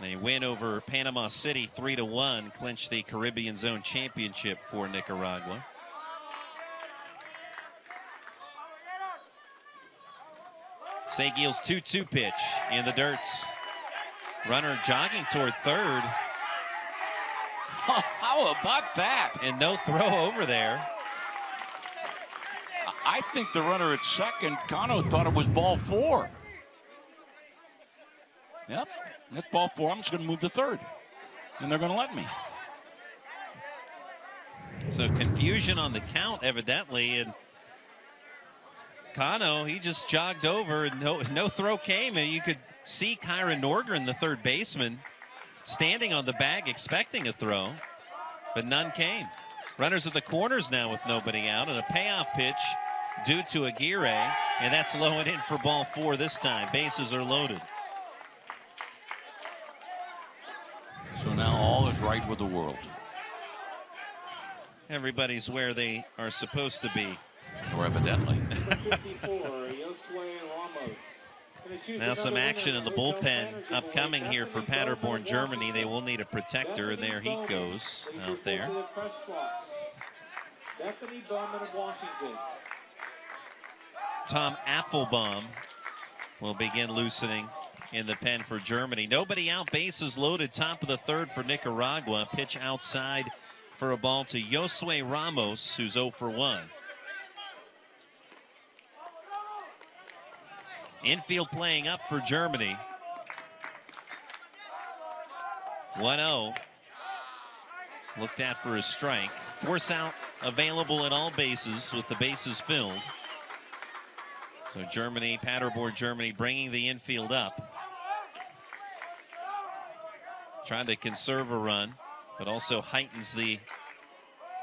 A win over Panama City 3-1 clinched the Caribbean Zone Championship for Nicaragua. Seguil's 2-2 pitch in the dirt. Runner jogging toward third. How about that? And no throw over there. I think the runner at second, Cano, thought it was ball 4. Yep, that's ball 4. I'm just going to move to third, and they're going to let me. So confusion on the count, evidently, and Kano, he just jogged over, and no throw came, and you could see Kyron Norgren, the third baseman, standing on the bag expecting a throw, but none came. Runners at the corners now with nobody out, and a payoff pitch due to Aguirre, and that's low and in for ball 4 this time. Bases are loaded. So now all is right with the world. Everybody's where they are supposed to be. Or evidently. Now some action in the bullpen upcoming here for Paderborn, Germany. They will need a protector, and there he goes out there. Tom Applebaum will begin loosening in the pen for Germany. Nobody out, bases loaded, top of the third for Nicaragua. Pitch outside for a ball to Josue Ramos, who's 0 for 1. Infield playing up for Germany. 1-0. Looked at for a strike. Force out available at all bases with the bases filled. So Germany, Paderborn, Germany bringing the infield up. Trying to conserve a run, but also heightens the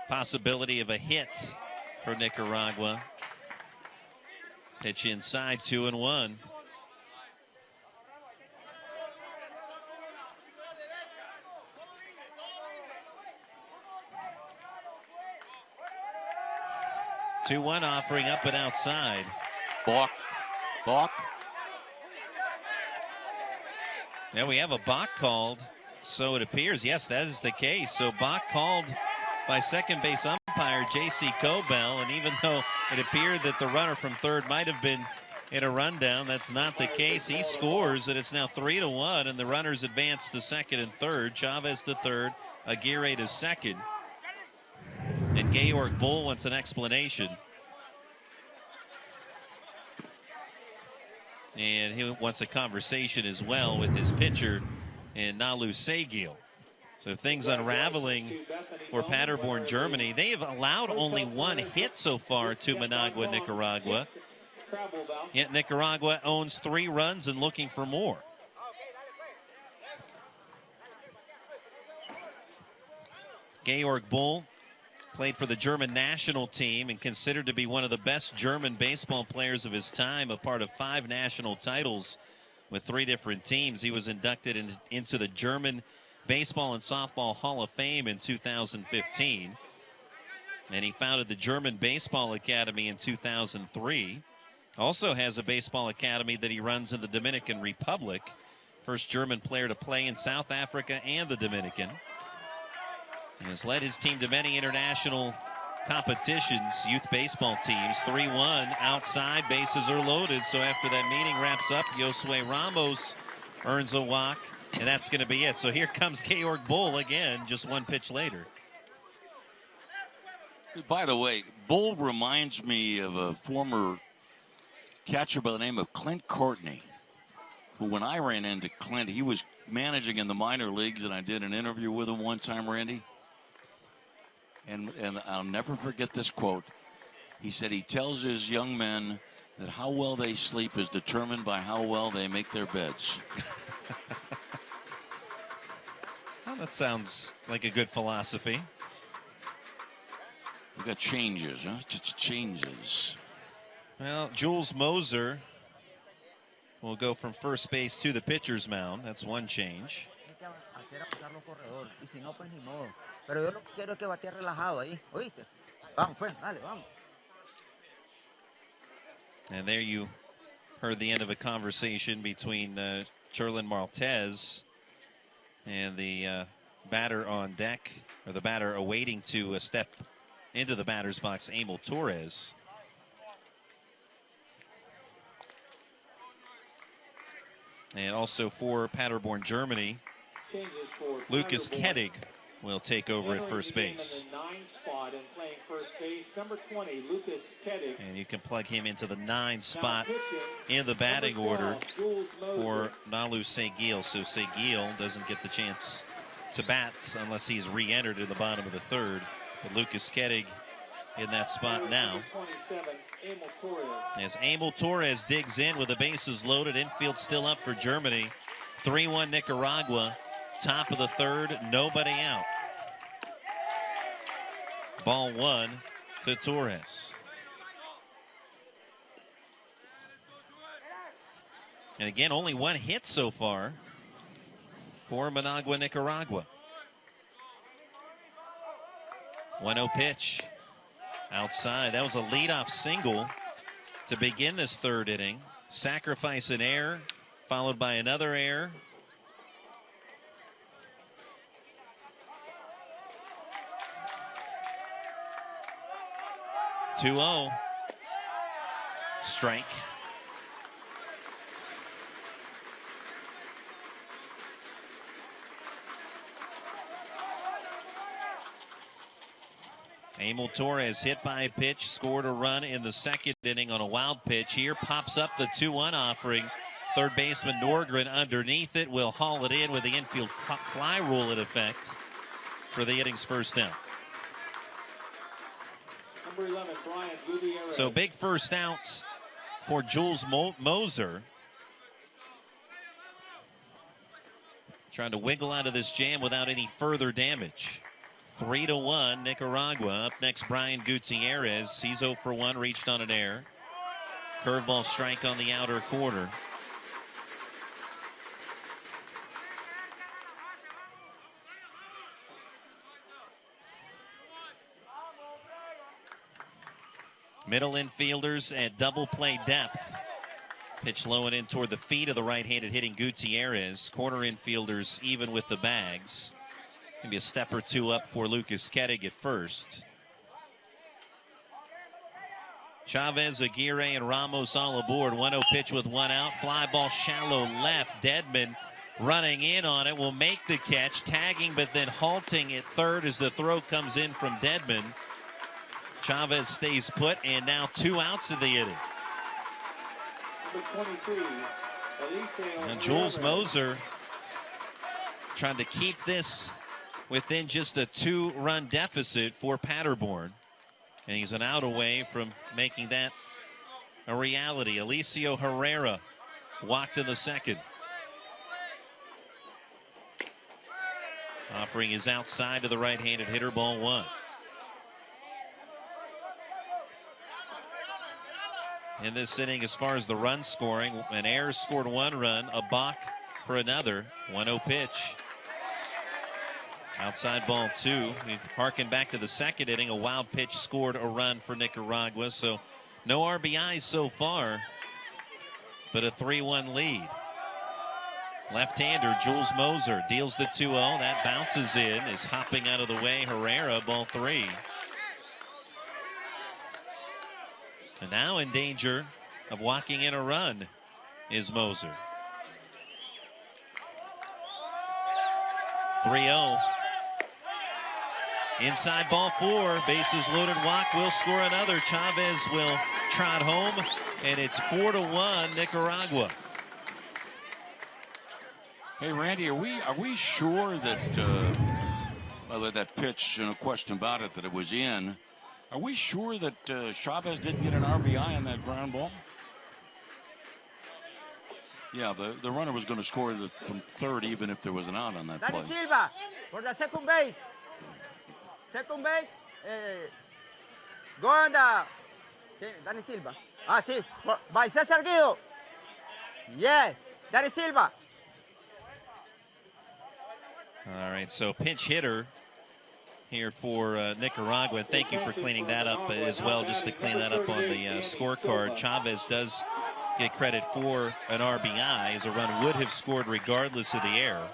possibility of a hit for Nicaragua. Pitch inside, 2-1. Two-1 offering up and outside. Balk. Now we have a balk called, so it appears. Yes, that is the case. So balk called by second base umpire J.C. Cobell, and even though it appeared that the runner from third might have been in a rundown, that's not the case. He scores, and it's now 3-1, and the runners advance to second and third. Chavez to third, Aguirre to second. And Georg Bull wants an explanation. And he wants a conversation as well with his pitcher, and Nalu Seguil. So things unraveling for Paderborn, Germany. They have allowed only 1 hit so far to Managua, Nicaragua. Yet Nicaragua owns 3 runs and looking for more. Georg Bull played for the German national team and considered to be one of the best German baseball players of his time, a part of 5 national titles with 3 different teams. He was inducted into the German Baseball and Softball Hall of Fame in 2015. And he founded the German Baseball Academy in 2003. Also has a baseball academy that he runs in the Dominican Republic. First German player to play in South Africa and the Dominican. And has led his team to many international competitions, youth baseball teams. 3-1 outside, bases are loaded. So after that meeting wraps up, Josue Ramos earns a walk, and that's going to be it. So here comes Georg Bull again, just 1 pitch later. By the way, Bull reminds me of a former catcher by the name of Clint Courtney, who when I ran into Clint, he was managing in the minor leagues, and I did an interview with him one time, Randy. And I'll never forget this quote. He said he tells his young men that how well they sleep is determined by how well they make their beds. Well, that sounds like a good philosophy. We got changes, huh? Changes. Well, Jules Moser will go from first base to the pitcher's mound. That's 1 change. Pero yo lo que quiero es que batea relajado ahí, ¿oíste? Vamos pues, dale, vamos. And there you heard the end of a conversation between Cherlin Maltez and the batter on deck, or the batter awaiting to step into the batter's box, Emil Torres. And also for Paderborn, Germany, Lucas Kettig will take over at first base. In the 9 spot and playing first base, number 20, Lucas Kedig. And you can plug him into the 9 spot in the batting order for Nalu Seguil. So Seguil doesn't get the chance to bat unless he's re-entered in the bottom of the 3rd. But Lucas Kedig in that spot now. As Emil Torres digs in with the bases loaded, infield still up for Germany. 3-1 Nicaragua, top of the 3rd, nobody out. Ball 1 to Torres. And again, only 1 hit so far for Managua, Nicaragua. 1-0 pitch outside. That was a leadoff single to begin this 3rd inning. Sacrifice an error, followed by another error. (2-0). Strike. Emil Torres hit by a pitch, scored a run in the 2nd inning on a wild pitch. Here pops up the 2-1 offering. 3rd baseman Norgren underneath it will haul it in with the infield fly rule in effect for the inning's first out. Number 11, Brian Gutierrez. So big first out for Jules Moser. Trying to wiggle out of this jam without any further damage. 3-1 Nicaragua. Up next, Brian Gutierrez. He's 0 for 1, reached on an error. Curveball strike on the outer corner. Middle infielders at double play depth. Pitch low and in toward the feet of the right-handed hitting Gutierrez. Corner infielders even with the bags. Maybe a step or 2 up for Lucas Kedig at first. Chavez, Aguirre, and Ramos all aboard. 1-0 pitch with 1 out. Fly ball shallow left. Dedman running in on it will make the catch. Tagging but then halting at 3rd as the throw comes in from Dedman. Chavez stays put, and now 2 outs in the inning. Number 23, and Jules Moser trying to keep this within just a 2-run deficit for Paderborn. And he's an out away from making that a reality. Alicio Herrera walked in the 2nd. Offering his outside to the right-handed hitter, ball 1. In this inning, as far as the run scoring, an error scored 1 run, a balk for another. 1-0 pitch. Outside ball 2. We harken back to the 2nd inning. A wild pitch scored a run for Nicaragua. So no RBIs so far, but a 3-1 lead. Left-hander Jules Moser deals the 2-0. That bounces in, is hopping out of the way. Herrera, ball 3. And now in danger of walking in a run is Moser. 3-0. Inside ball 4, bases loaded, walk will score another. Chavez will trot home, and it's 4-1 Nicaragua. Hey, Randy, are we sure that that pitch, no question about it, that it was in? Are we sure that Chavez didn't get an RBI on that ground ball? Yeah, the runner was going to score from 3rd even if there was an out on that play. Danny Silva for the second base. Second base. Go on the. Danny Silva. Sí. By Cesar Guido. Yeah. Danny Silva. All right, so pinch hitter here for Nicaragua. Thank you for cleaning that up as well, just to clean that up on the scorecard. Chavez does get credit for an RBI, as a run would have scored regardless of the error.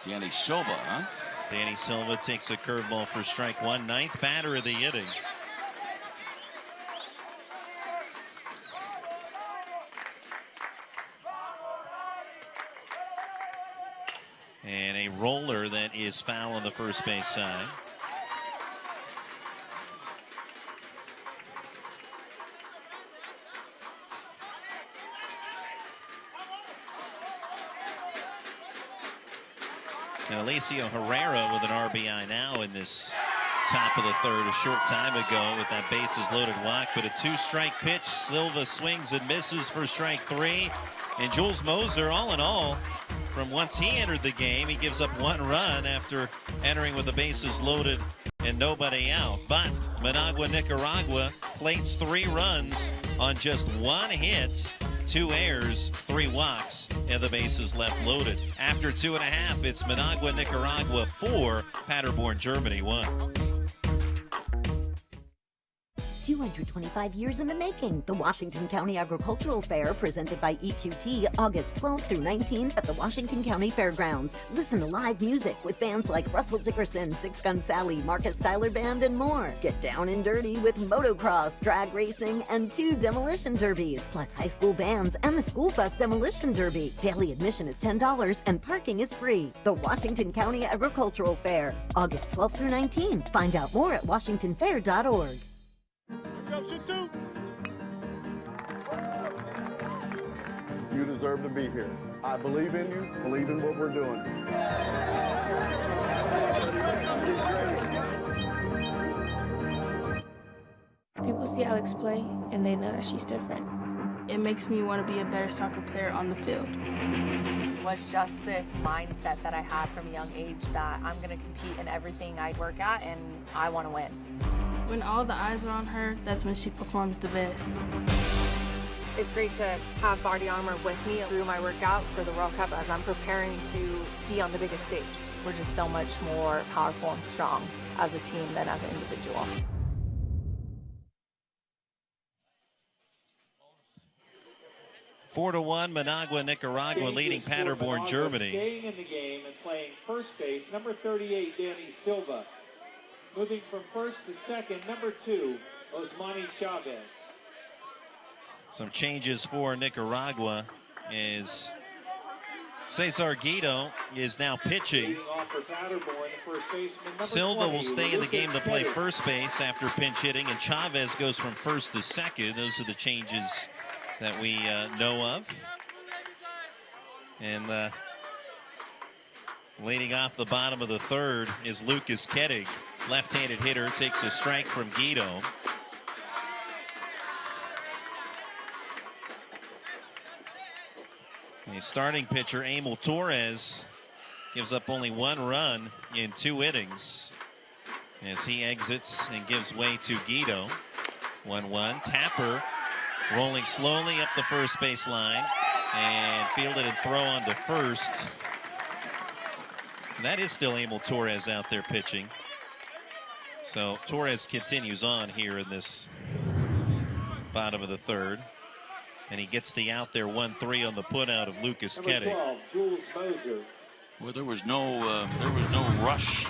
Danny Silva, huh? Danny Silva takes a curveball for strike 1, 9th batter of the inning. And a roller that is foul on the first base side. And Alicio Herrera with an RBI now in this top of the third a short time ago with that bases loaded walk, but a 2-strike pitch. Silva swings and misses for strike 3. And Jules Moser, all in all, from once he entered the game, he gives up 1 run after entering with the bases loaded and nobody out. But Managua, Nicaragua plates 3 runs on just 1 hit, 2 errors, 3 walks, and the bases left loaded. After 2.5, it's Managua, Nicaragua 4, Paderborn, Germany 1. 225 years in the making. The Washington County Agricultural Fair, presented by EQT, August 12th through 19th at the Washington County Fairgrounds. Listen to live music with bands like Russell Dickerson, Six Gun Sally, Marcus Tyler Band, and more. Get down and dirty with motocross, drag racing, and 2 demolition derbies, plus high school bands and the school bus demolition derby. Daily admission is $10 and parking is free. The Washington County Agricultural Fair, August 12th through 19th. Find out more at washingtonfair.org. You deserve to be here. I believe in you, believe in what we're doing. People see Alex play and they know that she's different. It makes me want to be a better soccer player on the field. It was just this mindset that I had from a young age that I'm going to compete in everything I work at and I want to win. When all the eyes are on her, that's when she performs the best. It's great to have body armor with me through my workout for the World Cup as I'm preparing to be on the biggest stage. We're just so much more powerful and strong as a team than as an individual. Four to 1, Managua, Nicaragua leading Paderborn, Germany. Staying in the game and playing first base, number 38, Danny Silva. Moving from first to second, number 2, Osmani Chavez. Some changes for Nicaragua is Cesar Guido is now pitching. Silva will stay in the game to play first base after pinch hitting, and Chavez goes from first to second. Those are the changes that we know of. And leading off the bottom of the third is Lucas Kettig. Left-handed hitter takes a strike from Guido. The starting pitcher, Emil Torres, gives up only 1 run in 2 innings as he exits and gives way to Guido. 1-1. Tapper rolling slowly up the first base line and fielded and throw on to first. And that is still Emil Torres out there pitching. So Torres continues on here in this bottom of the third. And he gets the out there 1-3 on the putout of Lucas Kettig. Well, there was no rush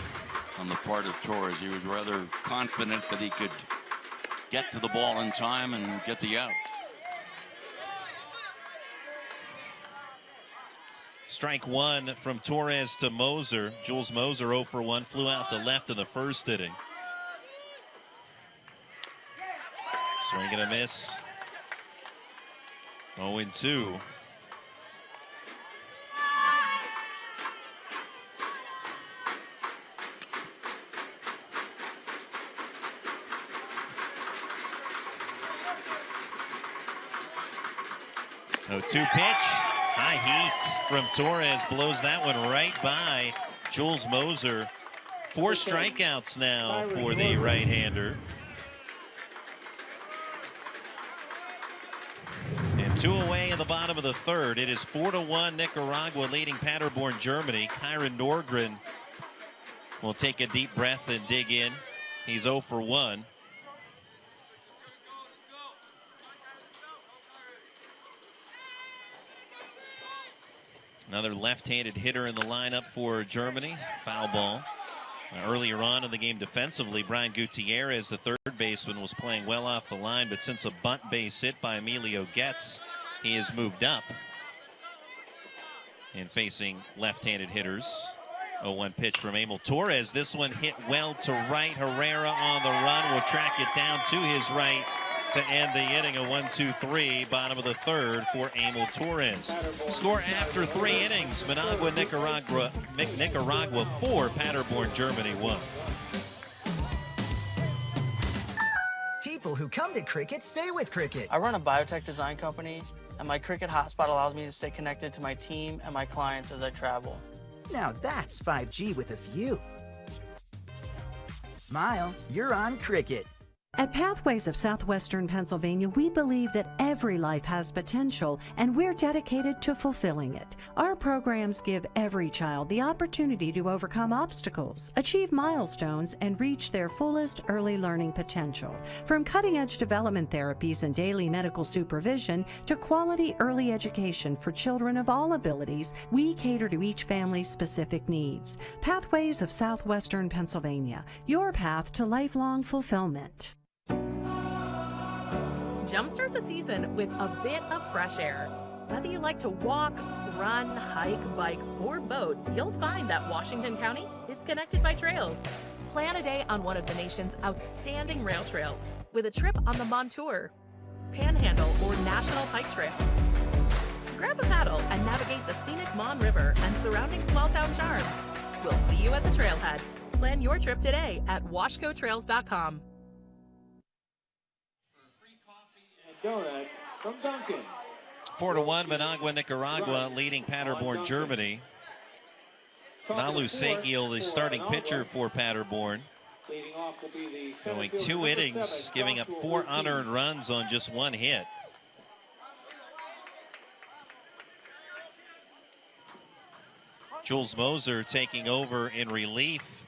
on the part of Torres. He was rather confident that he could get to the ball in time and get the out. Strike 1 from Torres to Moser. Jules Moser 0 for 1, flew out to left in the first inning. Swing and a miss. 0-2. Oh, 2 pitch. High heat from Torres blows that one right by Jules Moser. 4 strikeouts now for the right-hander. And 2 away in the bottom of the third. It is 4-1 Nicaragua leading Paderborn, Germany. Kyron Norgren will take a deep breath and dig in. He's 0 for 1. Another left-handed hitter in the lineup for Germany. Foul ball. Earlier on in the game defensively, Brian Gutierrez, the third baseman, was playing well off the line, but since a bunt base hit by Emilio Getz, he has moved up. and facing left-handed hitters. 0-1 pitch from Emil Torres. This one hit well to right. Herrera on the run will track it down to his right to end the inning. A 1-2-3, bottom of the third for Emil Torres. Score after 3 innings. Managua, Nicaragua 4, Paderborn, Germany 1. People who come to cricket stay with cricket. I run a biotech design company, and my cricket hotspot allows me to stay connected to my team and my clients as I travel. Now that's 5G with a view. Smile, you're on cricket. At Pathways of Southwestern Pennsylvania, we believe that every life has potential, and we're dedicated to fulfilling it. Our programs give every child the opportunity to overcome obstacles, achieve milestones, and reach their fullest early learning potential. From cutting-edge development therapies and daily medical supervision to quality early education for children of all abilities, we cater to each family's specific needs. Pathways of Southwestern Pennsylvania, your path to lifelong fulfillment. Jumpstart the season with a bit of fresh air. Whether you like to walk, run, hike, bike, or boat, you'll find that Washington County is connected by trails. Plan a day on one of the nation's outstanding rail trails with a trip on the Montour, Panhandle, or National Pike Trail. Grab a paddle and navigate the scenic Mon River and surrounding small town charm. We'll see you at the trailhead. Plan your trip today at washcotrails.com. Donut from Duncan. 4-1, Managua, Nicaragua leading Paderborn, Germany. Nalu Segiel, the starting pitcher for Paderborn. Going 2 innings, giving up 4 unearned runs on just 1 hit. Jules Moser taking over in relief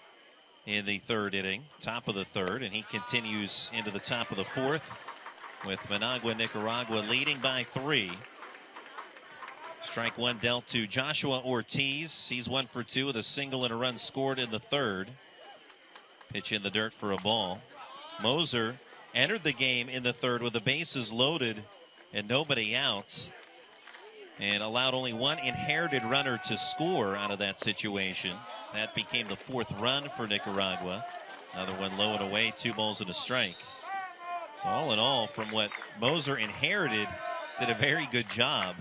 in the 3rd inning, top of the 3rd, and he continues into the top of the 4th. With Managua, Nicaragua leading by 3. Strike 1 dealt to Joshua Ortiz. He's 1 for 2 with a single and a run scored in the 3rd. Pitch in the dirt for a ball. Moser entered the game in the 3rd with the bases loaded and nobody out, and allowed only 1 inherited runner to score out of that situation. That became the 4th run for Nicaragua. Another one low and away, 2 balls and a strike. So all in all, from what Moser inherited, did a very good job.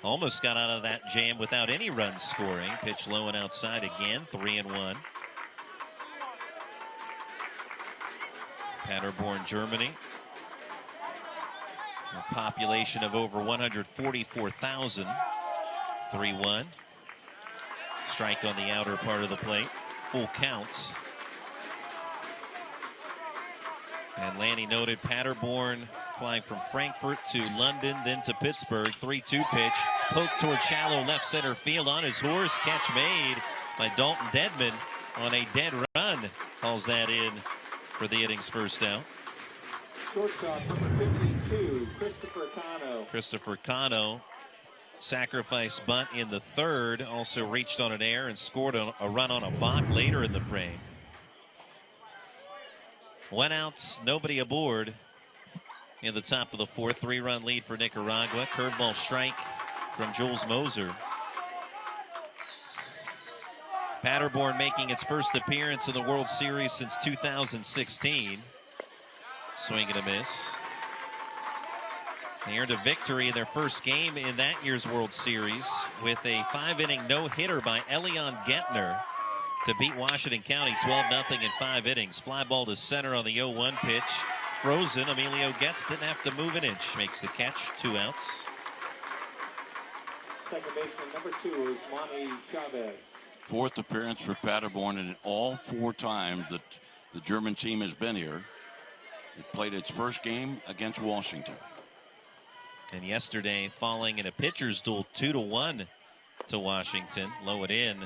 Almost got out of that jam without any runs scoring. Pitch low and outside again, 3-1. Paderborn, Germany. A population of over 144,000. 3-1. Strike on the outer part of the plate. Full counts. And Lanny noted Paderborn flying from Frankfurt to London, then to Pittsburgh. 3-2 pitch, poked toward shallow left center field on his horse. Catch made by Dalton Deadman on a dead run. Calls that in for the inning's first out. Shortstop number 52, Christopher Cano. Christopher Cano, sacrifice bunt in the 3rd. Also reached on an error and scored a run on a balk later in the frame. 1 out, nobody aboard in the top of the 4th. 3-run lead for Nicaragua. Curveball strike from Jules Moser. Paderborn making its first appearance in the World Series since 2016. Swing and a miss. They earned a victory in their first game in that year's World Series with a 5-inning no-hitter by Elion Gettner to beat Washington County 12-0 in 5 innings. Fly ball to center on the 0-1 pitch. Frozen. Emilio Getz didn't have to move an inch. Makes the catch. 2 outs. Second baseman number 2 is Manny Chavez. 4th appearance for Paderborn, and all 4 times that the German team has been here, it played its first game against Washington. And yesterday, falling in a pitcher's duel 2-1 to Washington. Low it in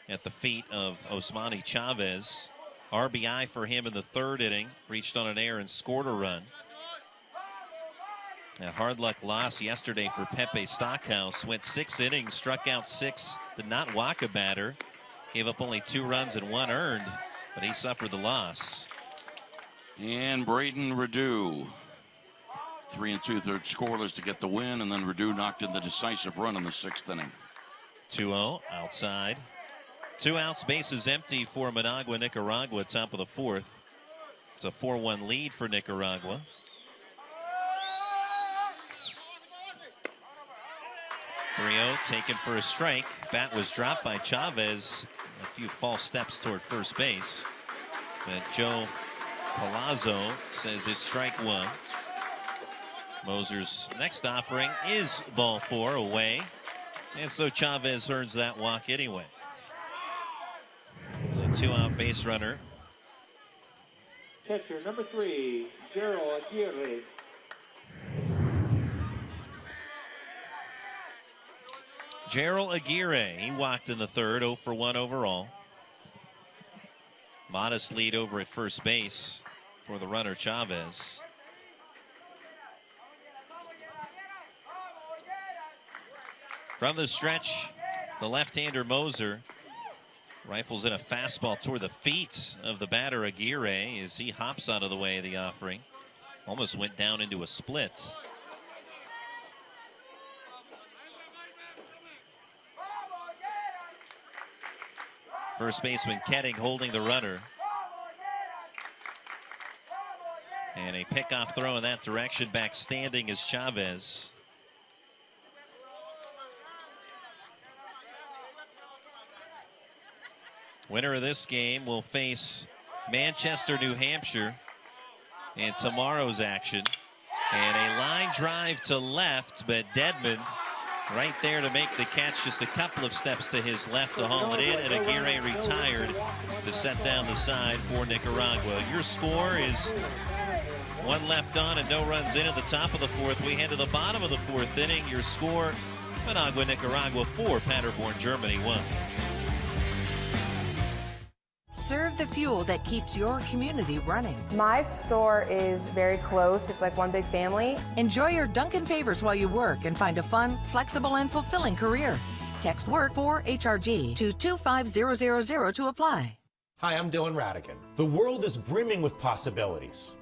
at the feet of Osmani Chavez. RBI for him in the 3rd inning. Reached on an error and scored a run. A hard luck loss yesterday for Pepe Stockhouse. Went 6 innings, struck out 6, did not walk a batter. Gave up only 2 runs and 1 earned, but he suffered the loss. And Braden Redu, 3 2/3 scoreless to get the win, and then Redu knocked in the decisive run in the 6th inning. 2-0 outside. 2 outs, bases empty for Managua, Nicaragua, top of the 4th. It's a 4-1 lead for Nicaragua. Taken for a strike. Bat was dropped by Chavez. A few false steps toward first base. But Joe Palazzo says it's strike 1. Moser's next offering is ball 4 away. And so Chavez earns that walk anyway. So 2-out base runner. Catcher number 3, Gerald Aguirre. Gerald Aguirre, he walked in the 3rd, 0 for 1 overall. Modest lead over at first base for the runner Chavez. From the stretch, the left-hander Moser rifles in a fastball toward the feet of the batter Aguirre as he hops out of the way of the offering. Almost went down into a split. First baseman Ketting holding the runner. And a pickoff throw in that direction. Back standing is Chavez. Winner of this game will face Manchester, New Hampshire in tomorrow's action. And a line drive to left, but Dedman right there to make the catch, just a couple of steps to his left to haul it in, and Aguirre retired to set down the side for Nicaragua. Your score is 1 left on and no runs in at the top of the 4th. We head to the bottom of the 4th inning. Your score, Managua, Nicaragua 4, Paderborn, Germany 1. Serve the fuel that keeps your community running. My store is very close. It's like one big family. Enjoy your Dunkin' favors while you work and find a fun, flexible, and fulfilling career. Text WORK for HRG to 25000 to apply. Hi, I'm Dylan Radigan. The world is brimming with possibilities.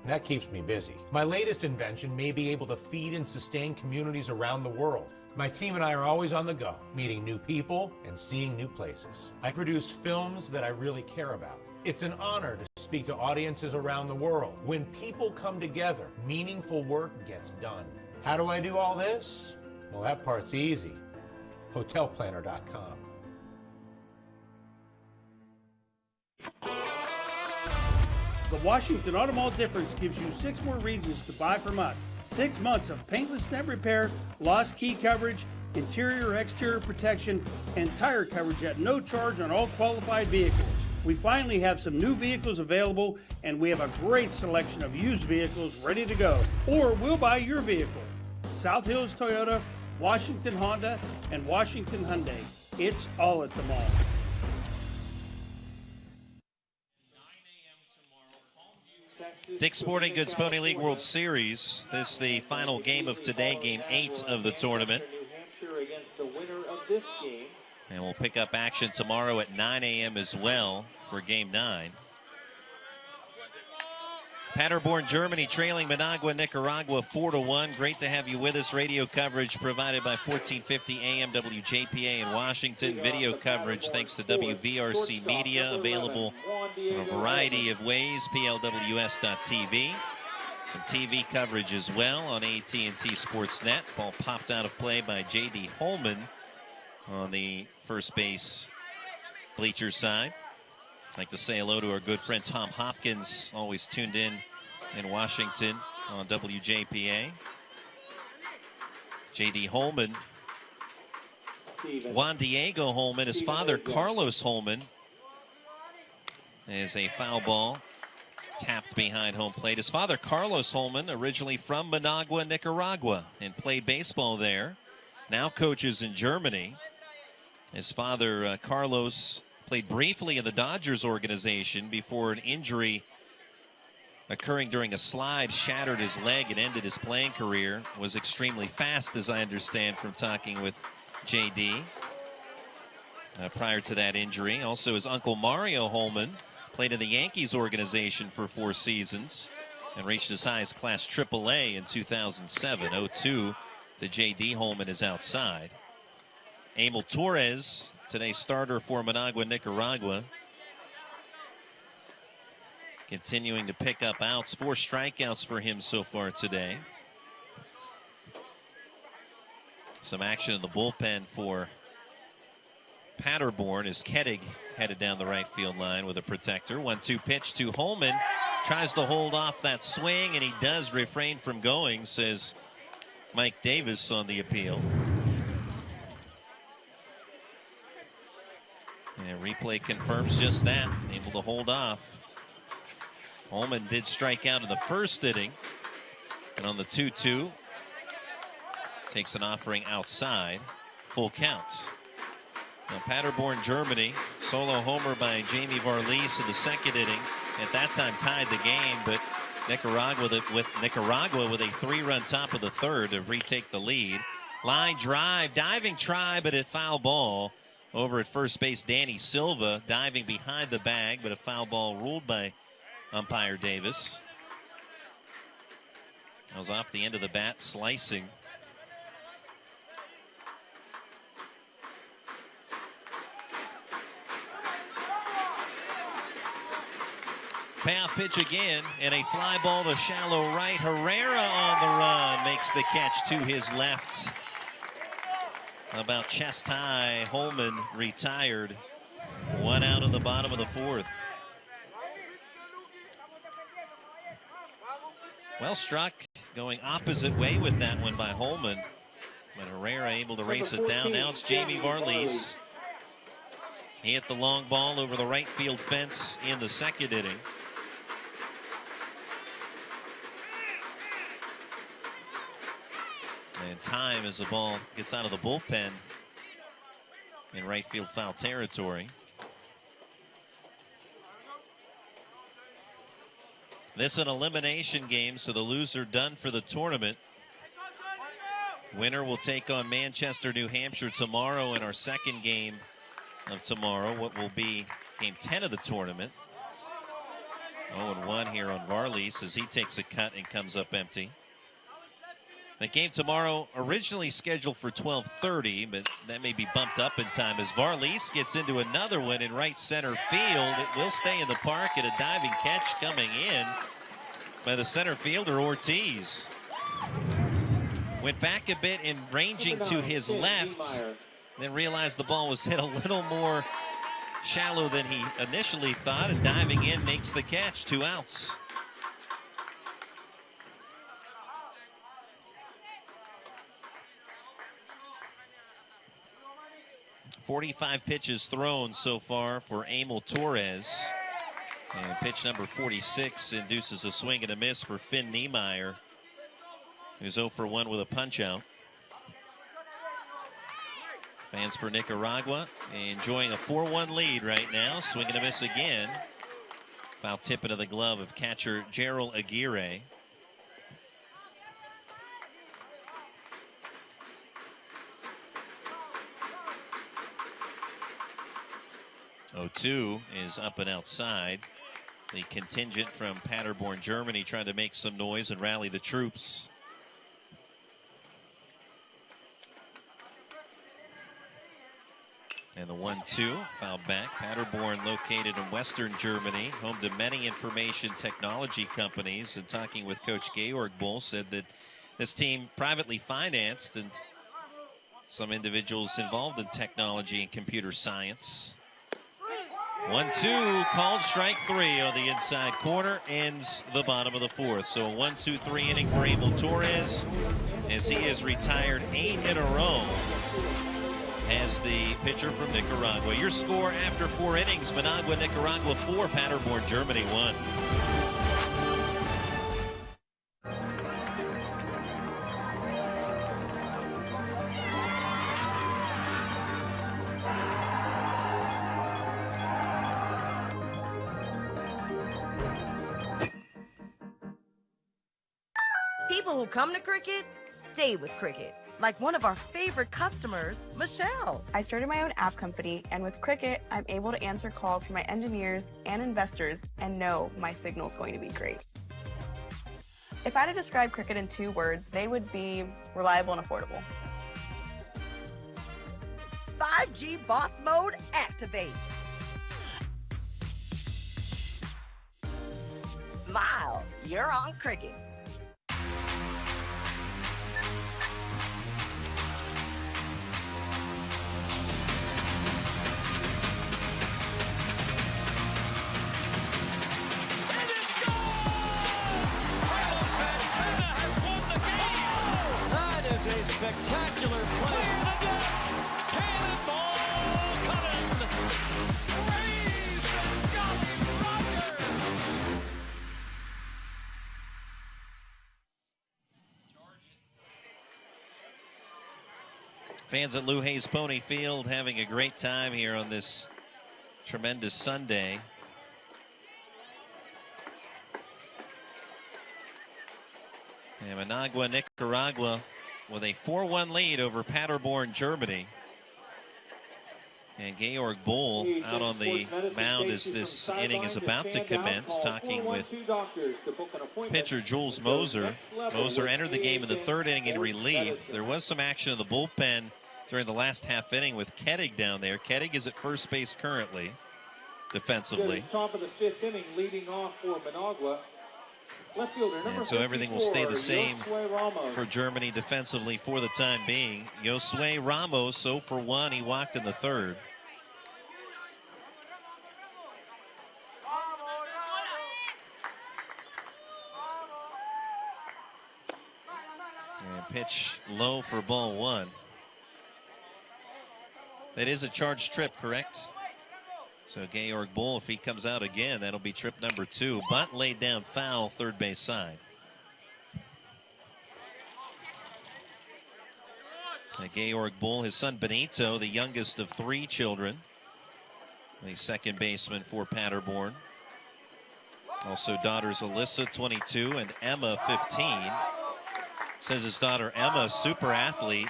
That keeps me busy. My latest invention may be able to feed and sustain communities around the world. My team and I are always on the go, meeting new people and seeing new places. I produce films that I really care about. It's an honor to speak to audiences around the world. When people come together, meaningful work gets done. How do I do all this? Well, that part's easy. Hotelplanner.com. The Washington Automall difference gives you 6 more reasons to buy from us. 6 months of paintless net repair, lost key coverage, interior exterior protection, and tire coverage at no charge on all qualified vehicles. We finally have some new vehicles available, and we have a great selection of used vehicles ready to go. Or we'll buy your vehicle. South Hills Toyota, Washington Honda, and Washington Hyundai. It's all at the mall. Dick's Sporting Goods Pony League World Series. This is the final game of today, game 8 of the tournament. And we'll pick up action tomorrow at 9 a.m. as well for game 9. Paderborn, Germany trailing Managua, Nicaragua 4-1. Great to have you with us. Radio coverage provided by 1450 AM WJPA in Washington. Video coverage thanks to WVRC Media, available in a variety of ways. PLWS.TV. Some TV coverage as well on AT&T Sportsnet. Ball popped out of play by J.D. Holman on the first base bleacher side. I'd like to say hello to our good friend Tom Hopkins, always tuned in Washington on WJPA. J.D. Holman, Juan Diego Holman, his father Carlos Holman, is a foul ball tapped behind home plate. His father Carlos Holman, originally from Managua, Nicaragua, and played baseball there. Now coaches in Germany. His father Carlos played briefly in the Dodgers organization before an injury occurring during a slide shattered his leg and ended his playing career. Was extremely fast, as I understand from talking with JD prior to that injury. Also, his uncle Mario Holman played in the Yankees organization for 4 seasons and reached as high as Class AAA in 2007. 0-2 to JD Holman is outside. Emil Torres, today's starter for Managua, Nicaragua. Continuing to pick up outs. 4 strikeouts for him so far today. Some action in the bullpen for Paderborn as Kettig headed down the right field line with a protector. 1-2 pitch to Holman. Tries to hold off that swing, and he does refrain from going, says Mike Davis on the appeal. And replay confirms just that. Able to hold off. Holman did strike out in the first inning. And on the 2-2, takes an offering outside. Full count. Now Paderborn, Germany. Solo homer by Jamie Varlies in the second inning. At that time tied the game, but Nicaragua with a 3-run top of the third to retake the lead. Line drive, diving try, but a foul ball. Over at first base, Danny Silva diving behind the bag, but a foul ball ruled by umpire Davis. That was off the end of the bat, slicing. Payoff pitch again, and a fly ball to shallow right. Herrera on the run makes the catch to his left. About chest high, Holman retired. 1 out of the bottom of the 4th. Well struck, going opposite way with that one by Holman. But Herrera able to race it down. Now it's Jamie Varlies. He hit the long ball over the right field fence in the second inning. And time as the ball gets out of the bullpen in right field foul territory. This an elimination game, so the loser done for the tournament. Winner will take on Manchester, New Hampshire tomorrow in our second game of tomorrow, what will be game 10 of the tournament. 0-1 here on Varlies as he takes a cut and comes up empty. The game tomorrow originally scheduled for 12:30, but that may be bumped up in time as Varlies gets into another one in right center field. It will stay in the park, and a diving catch coming in by the center fielder Ortiz. Went back a bit and ranging to his left, then realized the ball was hit a little more shallow than he initially thought, and diving in makes the catch. 2 outs. 45 pitches thrown so far for Emil Torres. And pitch number 46 induces a swing and a miss for Finn Niemeyer, who's 0 for 1 with a punch out. Fans for Nicaragua enjoying a 4-1 lead right now. Swing and a miss again. Foul tip into the glove of catcher Gerald Aguirre. Oh-2 is up and outside. The contingent from Paderborn, Germany, trying to make some noise and rally the troops. And the 1-2 fouled back. Paderborn located in Western Germany, home to many information technology companies. And talking with Coach Georg Bull, said that this team privately financed and some individuals involved in technology and computer science. 1-2, called strike 3 on the inside corner, ends the bottom of the 4th. So a 1-2-3 inning for Emil Torres as he has retired 8 in a row as the pitcher from Nicaragua. Your score after 4 innings: Managua, Nicaragua 4, Paderborn, Germany 1. People who come to Cricket stay with Cricket. Like one of our favorite customers, Michelle. I started my own app company, and with Cricket, I'm able to answer calls from my engineers and investors and know my signal's going to be great. If I had to describe Cricket in 2 words, they would be reliable and affordable. 5G boss mode activate. Smile, you're on Cricket. That is a spectacular play. Cannonball coming. Raise the Jolly Roger. Fans at Lou Hayes Pony Field having a great time here on this tremendous Sunday. And Managua, Nicaragua with a 4-1 lead over Paderborn, Germany. And Georg Bull out on the mound as this inning is about to commence, talking with pitcher Jules Moser. Moser entered the game in the third inning in relief. There was some action in the bullpen during the last half inning with Kettig down there. Kettig is at first base currently, defensively. Top of the fifth inning, leading off for Managua. Left fielder, and so everything will stay the same for Germany defensively for the time being. Josue Ramos, 0 for 1. He walked in the third. And pitch low for ball 1. That is a charged trip, correct? So Georg Bull, if he comes out again, that'll be trip number 2. Bunt laid down foul, third base side. Georg Bull, his son Benito, the youngest of 3 children, the second baseman for Paderborn. Also daughters Alyssa, 22, and Emma, 15. Says his daughter Emma, super athlete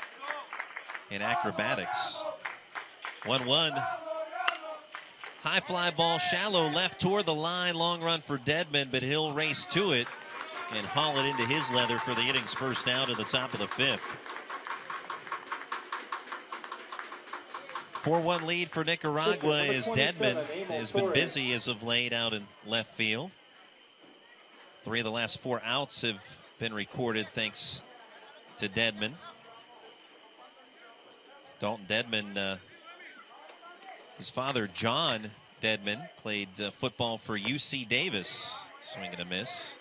in acrobatics. 1-1. High fly ball, shallow left toward the line. Long run for Dedman, but he'll race to it and haul it into his leather for the inning's first out at the top of the 5th. 4-1 lead for Nicaragua as Dedman has been busy as of late out in left field. 3 of the last 4 outs have been recorded thanks to Dedman. Dalton Dedman, his father, John Dedman, played football for UC Davis. Swing and a miss.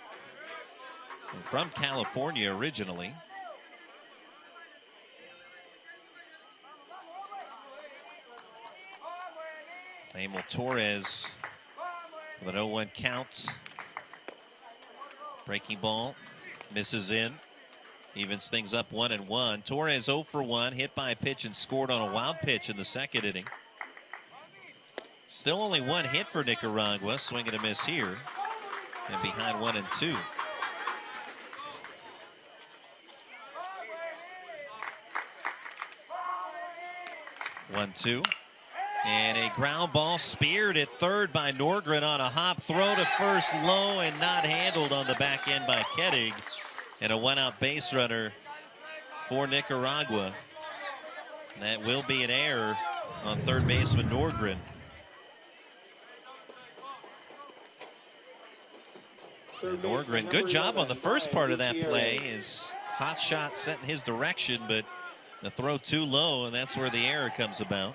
And from California originally. Emil Torres with an 0-1 count. Breaking ball, misses in. Evens things up 1-1. Torres 0 for 1, hit by a pitch and scored on a wild pitch in the second inning. Still only 1 hit for Nicaragua. Swing and a miss here. And behind 1-2. And a ground ball speared at third by Norgren on a hop throw to first, low and not handled on the back end by Kettig. And a 1-out base runner for Nicaragua. And that will be an error on third baseman Norgren. Norgren, good job on the first part of that play. His hot shot sent in his direction, but the throw too low, and that's where the error comes about.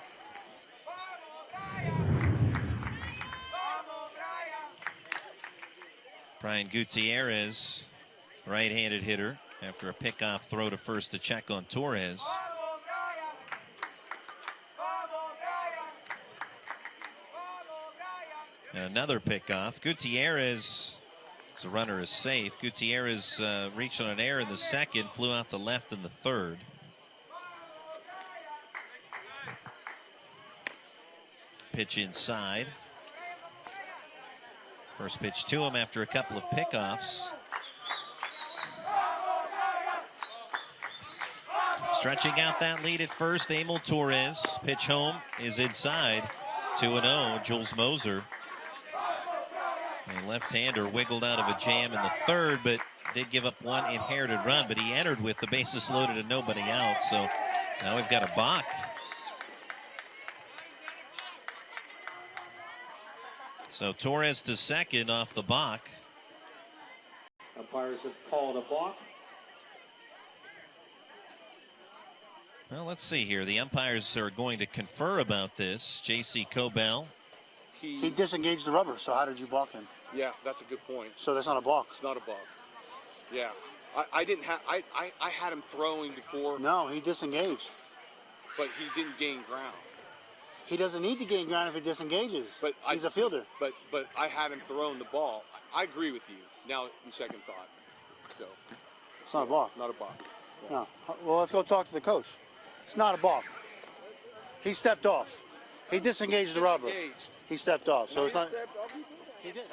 Brian Gutierrez, right-handed hitter, after a pickoff throw to first to check on Torres. And another pickoff. Gutierrez, the runner is safe. Gutierrez reached on an error in the second, flew out to left in the third. Pitch inside. First pitch to him after a couple of pickoffs. Stretching out that lead at first, Emil Torres. Pitch home is inside. 2-0, Jules Moser. A left-hander wiggled out of a jam in the third, but did give up 1 inherited run, but he entered with the bases loaded and nobody out. So now we've got a balk So Torres to second off the balk. Umpires have called a balk. Well, let's see here. The umpires are going to confer about this. J.C. Cobell. He disengaged the rubber, so how did you balk him? Yeah, that's a good point. So that's not a balk. It's not a balk. Yeah. I didn't have I had him throwing before. No, he disengaged. But he didn't gain ground. He doesn't need to gain ground if he disengages. But he's a fielder. But I had him throwing the ball. I agree with you. Now in second thought. So it's not a balk. Not a balk. No. Well, let's go talk to the coach. It's not a balk. He stepped off. He disengaged the rubber. He stepped off. So it's not. He did.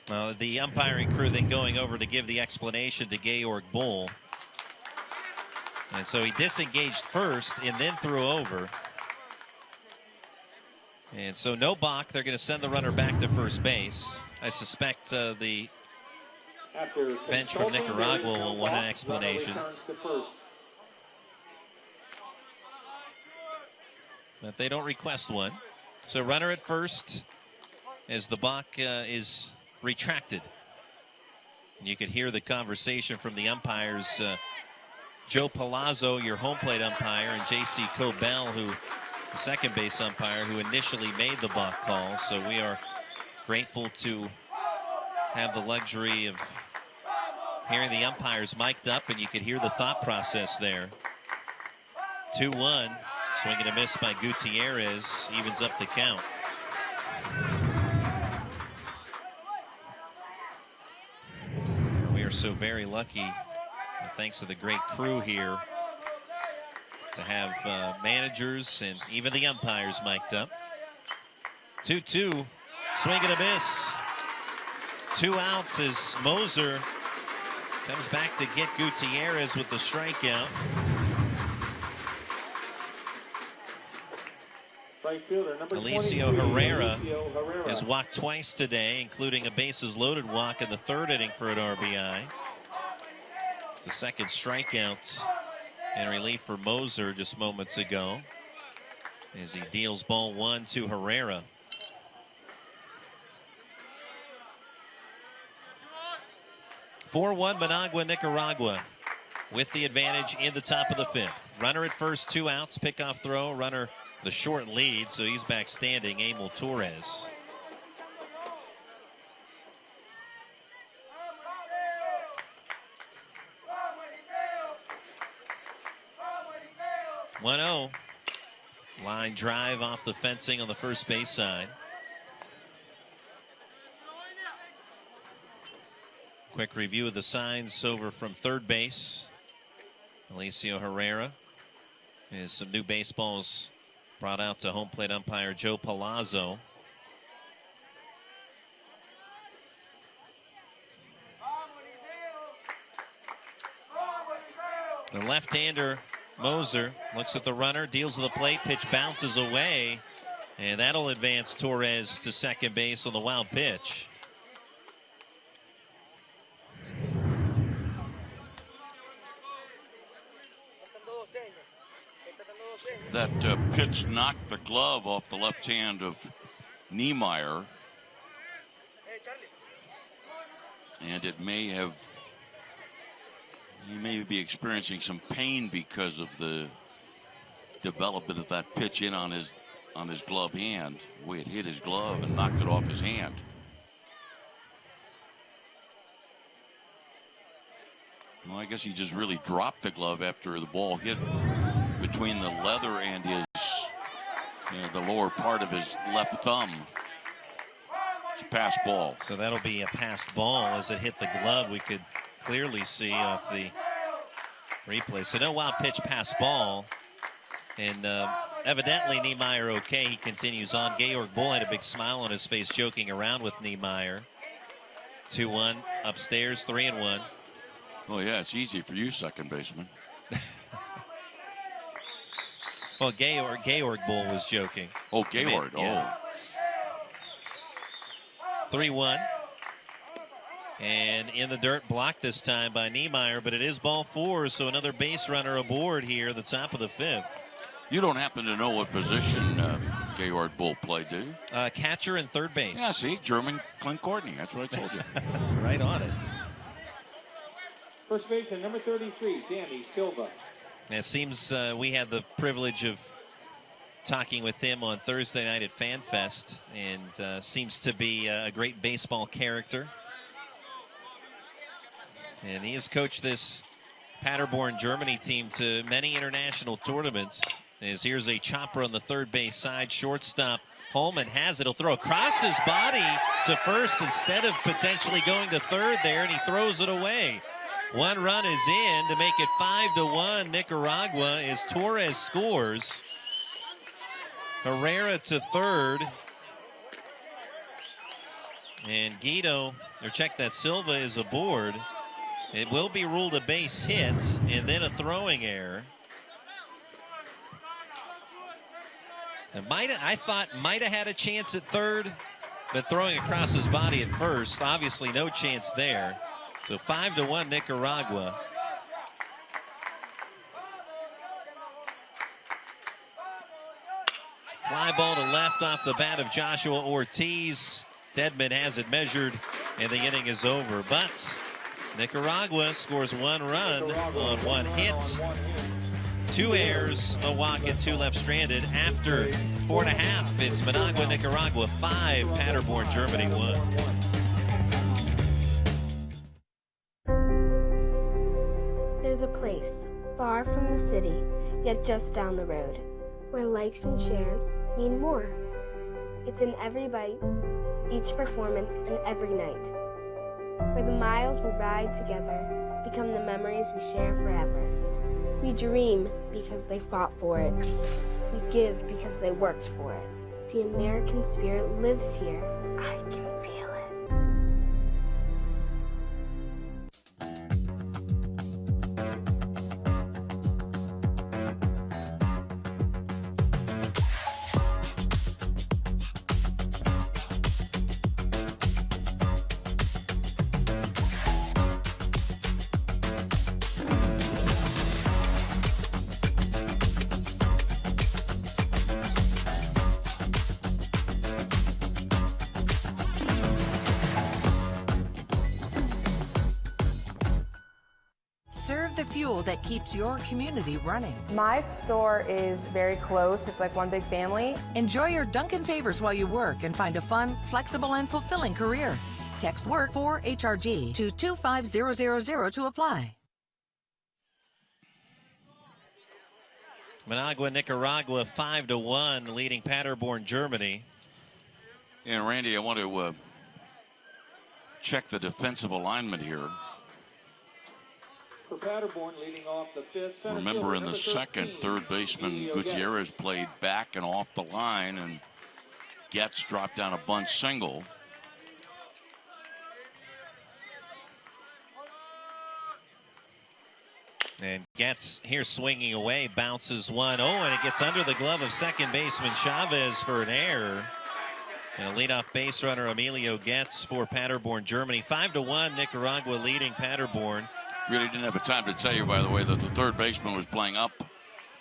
I know. The umpiring crew then going over to give the explanation to Georg Bull. And so he disengaged first and then threw over. And so no balk. They're going to send the runner back to first base. I suspect the bench from Nicaragua will want an explanation. But they don't request one. So runner at first as the balk is retracted. And you could hear the conversation from the umpires. Joe Palazzo, your home plate umpire, and J.C. Cobell, who the second base umpire, who initially made the balk call. So we are grateful to have the luxury of hearing the umpires mic'd up, and you could hear the thought process there. 2-1, swing and a miss by Gutierrez, evens up the count. We are so very lucky, thanks to the great crew here, to have managers and even the umpires mic'd up. 2-2, swing and a miss. 2 outs as Moser comes back to get Gutierrez with the strikeout. Right fielder, number Alicio Herrera has walked twice today, including a bases loaded walk in the 3rd inning for an RBI. It's a second strikeout in relief for Moser just moments ago as he deals ball 1 to Herrera. (4-1) Managua, Nicaragua with the advantage in the top of the 5th. Runner at first, 2 outs, pickoff throw, runner the short lead, so he's back standing, Emil Torres. (1-0). Line drive off the fencing on the first base side. Quick review of the signs over from third base. Alicio Herrera is some new baseballs brought out to home plate umpire Joe Palazzo. The left-hander Moser looks at the runner, deals with the plate, pitch bounces away, and that'll advance Torres to second base on the wild pitch. That pitch knocked the glove off the left hand of Niemeyer. And it may have, he may be experiencing some pain because of the development of that pitch in on his glove hand. The way it hit his glove and knocked it off his hand. Well, I guess he just really dropped the glove after the ball hit between the leather and his, the lower part of his left thumb. It's a pass ball. So that'll be a passed ball as it hit the glove. We could clearly see off the replay. So no wild pitch, pass ball. And evidently Niemeyer okay. He continues on. Georg Bull had a big smile on his face joking around with Niemeyer. 2-1 upstairs, 3-1. Oh yeah, it's easy for you, second baseman. Well, Georg Bull was joking. Oh, Georg. Yeah. 3-1. And in the dirt, blocked this time by Niemeyer, but it is ball 4, so another base runner aboard here at the top of the 5th. You don't happen to know what position Georg Bull played, do you? Catcher and third base. Yeah, see, German Clint Courtney. That's what I told you. Right on it. First baseman, number 33, Danny Silva. It seems we had the privilege of talking with him on Thursday night at FanFest, and seems to be a great baseball character. And he has coached this Paderborn, Germany team to many international tournaments. As here's a chopper on the third base side, shortstop Holman has it. He'll throw across his body to first instead of potentially going to third there, and he throws it away. One run is in to make it 5-1 Nicaragua as Torres scores. Herrera to third. And Guido, or check that, Silva is aboard. It will be ruled a base hit and then a throwing error. And I thought might have had a chance at third, but throwing across his body at first, obviously no chance there. So 5-1 Nicaragua. Fly ball to left off the bat of Joshua Ortiz. Dedman has it measured, and the inning is over. But Nicaragua scores one run on one hit. 2 errors, a walk, and 2 left stranded. After 4.5, it's Managua, Nicaragua 5, Paderborn, Germany 1. There's a place far from the city, yet just down the road, where likes and shares mean more. It's in every bite, each performance, and every night, where the miles we ride together become the memories we share forever. We dream because they fought for it. We give because they worked for it. The American spirit lives here. I can feel it. Serve the fuel that keeps your community running. My store is very close. It's like one big family. Enjoy your Dunkin' favors while you work and find a fun, flexible, and fulfilling career. Text WORK for HRG to 25000 to apply. Managua, Nicaragua 5-1, leading Paderborn, Germany. And Randy, I want to check the defensive alignment here. For Paderborn, leading off the fifth. Remember, in the second, third baseman Gutierrez played back and off the line, and Getz dropped down a bunt single. And Getz here swinging away, bounces one. Oh, and it gets under the glove of second baseman Chavez for an error. And a leadoff base runner, Emilio Getz, for Paderborn, Germany. 5-1, Nicaragua leading Paderborn. Really didn't have a time to tell you, by the way, that the third baseman was playing up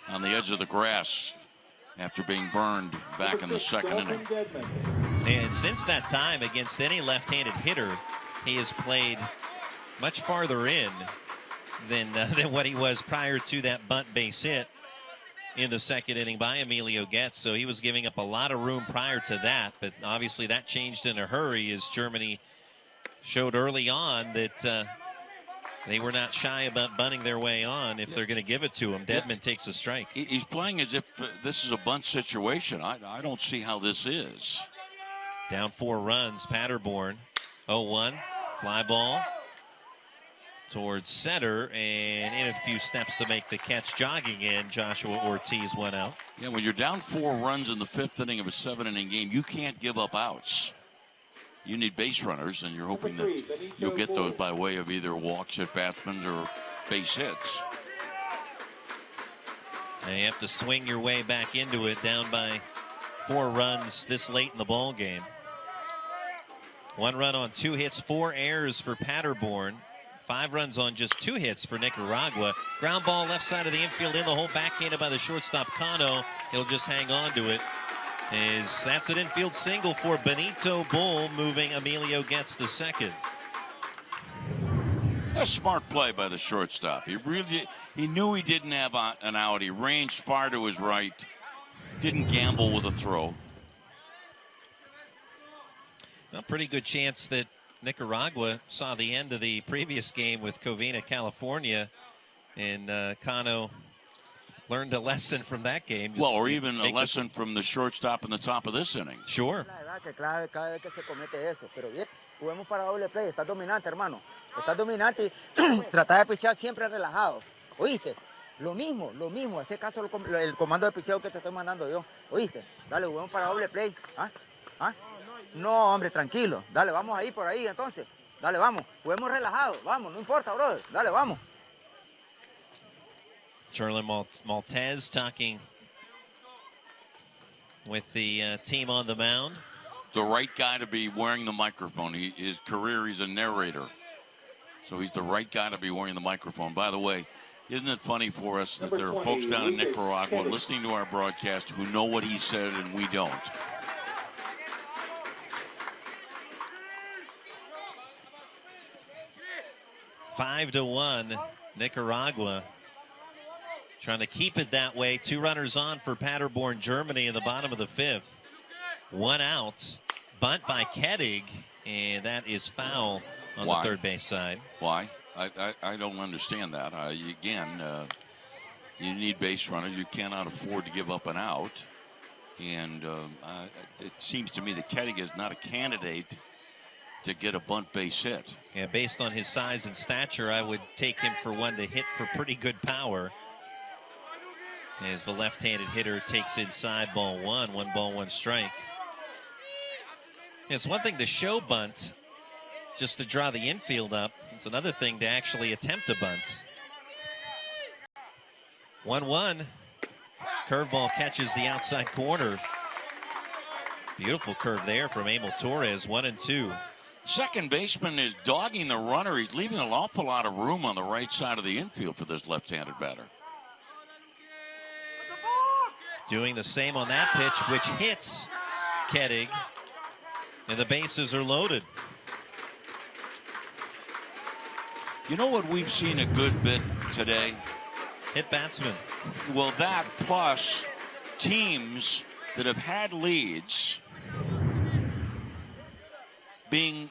on the edge of the grass after being burned back in the second inning. And since that time, against any left-handed hitter, he has played much farther in than what he was prior to that bunt base hit in the second inning by Emilio Getz. So he was giving up a lot of room prior to that, but obviously that changed in a hurry as Germany showed early on that they were not shy about bunting their way on if they're going to give it to him. Dedman takes a strike. He's playing as if this is a bunt situation. I don't see how this is. Down 4 runs, Paderborn. 0-1, fly ball towards center, and in a few steps to make the catch, jogging in, Joshua Ortiz went out. Yeah, when you're down 4 runs in the 5th inning of a 7-inning game, you can't give up outs. You need base runners, and you're hoping that you'll get those by way of either walks at batsmen or base hits. And you have to swing your way back into it, down by 4 runs this late in the ball game. 1 run on 2 hits, 4 errors for Paderborn. 5 runs on just 2 hits for Nicaragua. Ground ball left side of the infield in the hole, backhanded by the shortstop Cano. He'll just hang on to it. That's an infield single for Benito Bull, moving Emilio Getz the second. A smart play by the shortstop. He knew he didn't have an out. He ranged far to his right. Didn't gamble with a throw. A pretty good chance that Nicaragua saw the end of the previous game with Covina, California, and Cano learned a lesson from that game. Well, or even a lesson from the shortstop in the top of this inning. Sure. Juguemos para doble play, estás dominante, hermano. Estás dominante y trata de pichar siempre relajado. ¿Oíste? Lo mismo, hace caso el comando de picheo que te estoy mandando yo. ¿Oíste? Dale, juguemos para doble play. ¿Ah? ¿Ah? No, hombre, tranquilo. Dale, vamos ahí, por ahí, entonces. Dale, vamos. Juguemos relajado. Vamos, no importa, brother. Dale, vamos. Charlie Maltez talking with the team on the mound. The right guy to be wearing the microphone. His career, he's a narrator. So he's the right guy to be wearing the microphone. By the way, isn't it funny for us that there are folks down in Nicaragua listening to our broadcast who know what he said and we don't? Five to 1, Nicaragua. Trying to keep it that way. 2 runners on for Paderborn, Germany in the bottom of the 5th. 1 out. Bunt by Kettig, and that is foul on the third base side. Why? I don't understand that. Again, you need base runners. You cannot afford to give up an out. And it seems to me that Kettig is not a candidate to get a bunt base hit. Yeah, based on his size and stature, I would take him for one to hit for pretty good power. As the left-handed hitter takes inside ball 1, 1 ball, 1 strike. It's one thing to show bunt, just to draw the infield up. It's another thing to actually attempt a bunt. 1-1. Curveball catches the outside corner. Beautiful curve there from Emil Torres, 1-2. Second baseman is dogging the runner. He's leaving an awful lot of room on the right side of the infield for this left-handed batter. Doing the same on that pitch, which hits Kettig. And the bases are loaded. You know what we've seen a good bit today? Hit batsmen. Well, that plus teams that have had leads being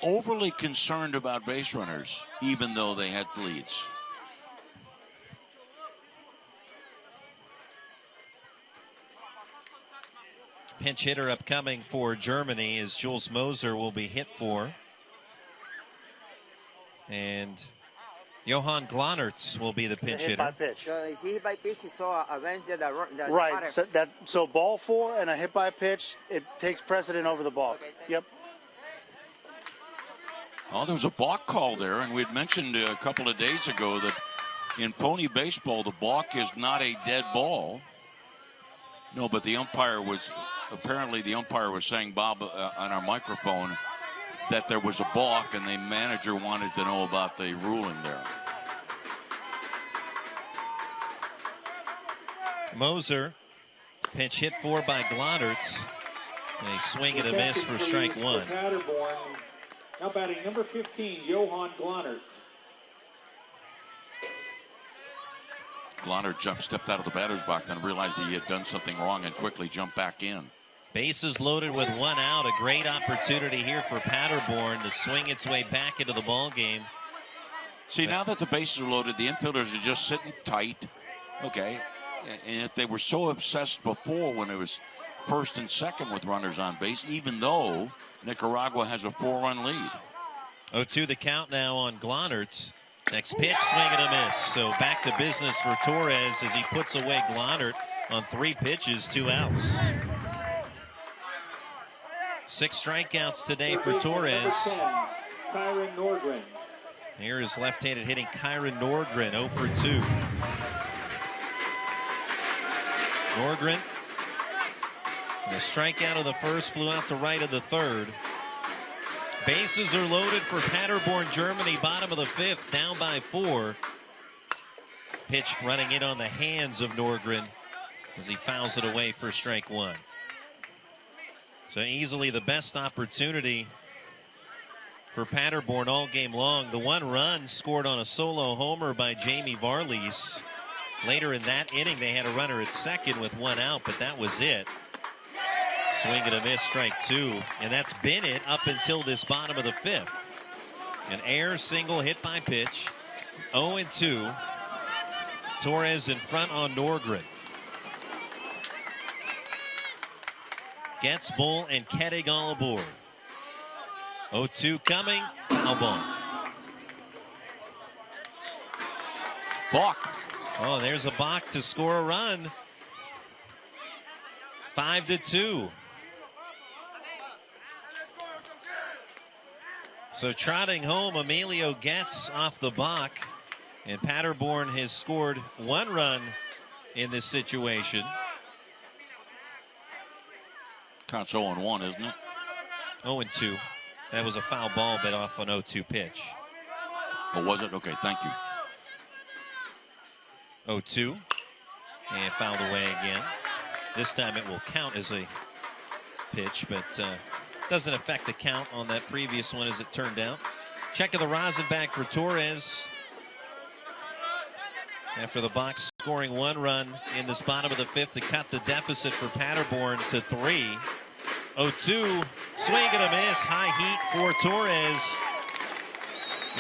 overly concerned about base runners, even though they had leads. Pinch hitter upcoming for Germany is Jules Moser will be hit for. And Johan Glonnertz will be the pinch hitter. Hit by pitch. Hit by pitch is so avenge the Right. So ball 4 and a hit by pitch, it takes precedent over the balk. Yep. Oh, there was a balk call there, and we had mentioned a couple of days ago that in pony baseball, the balk is not a dead ball. No, but the umpire was... Apparently, the umpire was saying, Bob, on our microphone, that there was a balk, and the manager wanted to know about the ruling there. Moser, pinch hit for by Glonnertz. And a swing and a miss for strike 1. Paderborn. Now batting number 15, Johan Glonnertz. Glonnertz stepped out of the batter's box, then realized that he had done something wrong and quickly jumped back in. Bases loaded with 1 out. A great opportunity here for Paderborn to swing its way back into the ball game. See, now that the bases are loaded, the infielders are just sitting tight. Okay. And if they were so obsessed before when it was first and second with runners on base, even though Nicaragua has a 4-run lead. 0-2 the count now on Glonnertz. Next pitch, swing and a miss. So back to business for Torres as he puts away Glonnert on 3 pitches, 2 outs. 6 strikeouts today for Torres. Kyron Nordgren. Here is left-handed hitting Kyron Nordgren, 0 for 2. Nordgren, the strikeout of the first, flew out to right of the third. Bases are loaded for Paderborn, Germany. Bottom of the 5th, down by 4. Pitch running in on the hands of Norgren as he fouls it away for strike 1. So easily the best opportunity for Paderborn all game long. The 1 run scored on a solo homer by Jamie Varlies. Later in that inning, they had a runner at second with 1 out, but that was it. Swing and a miss, strike 2, and that's been it up until this bottom of the 5th. An air single hit by pitch. 0-2. Torres in front on Norgren. Gets Bull and Kettig all aboard. 0-2 coming. Foul ball. Balk. Oh, there's a balk to score a run. 5-2. So trotting home, Emilio gets off the balk, and Paderborn has scored 1 run in this situation. Counts 0-1, isn't it? 0-2. That was a foul ball bit off an 0-2 pitch. Oh, was it? Okay, thank you. 0-2. And fouled away again. This time it will count as a pitch, but doesn't affect the count on that previous one as it turned out. Check of the rosin bag for Torres. After the box scoring 1 run in this bottom of the 5th to cut the deficit for Paderborn to 3. 0-2, swing and a miss, high heat for Torres.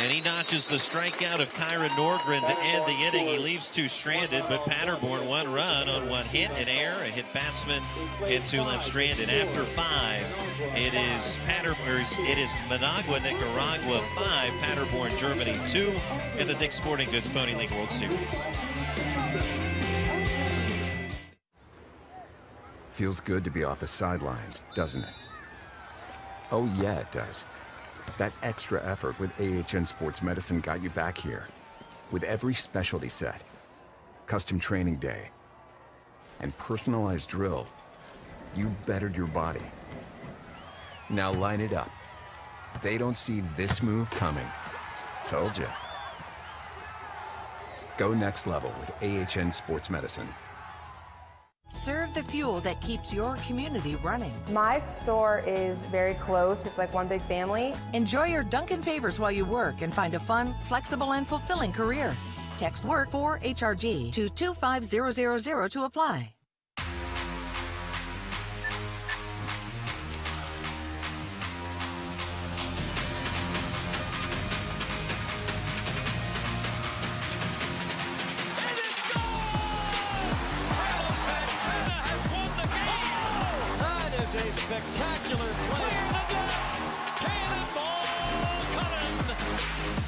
And he notches the strikeout of Kyron Norgren to end the inning. He leaves 2 stranded, but Paderborn 1 run on 1 hit in air, a hit batsman, and 2 left stranded. After 5, it is Managua, Nicaragua 5, Paderborn, Germany 2, in the Dick's Sporting Goods Pony League World Series. Feels good to be off the sidelines, doesn't it? Oh yeah, it does. That extra effort with AHN Sports Medicine got you back here. With every specialty set, custom training day, and personalized drill, you bettered your body. Now line it up. They don't see this move coming. Told you. Go next level with AHN Sports Medicine. Serve the fuel that keeps your community running. My store is very close. It's like one big family. Enjoy your Dunkin' favors while you work and find a fun, flexible, and fulfilling career. Text WORK for HRG to 25000 to apply. A spectacular play. Cannonball coming. Raise the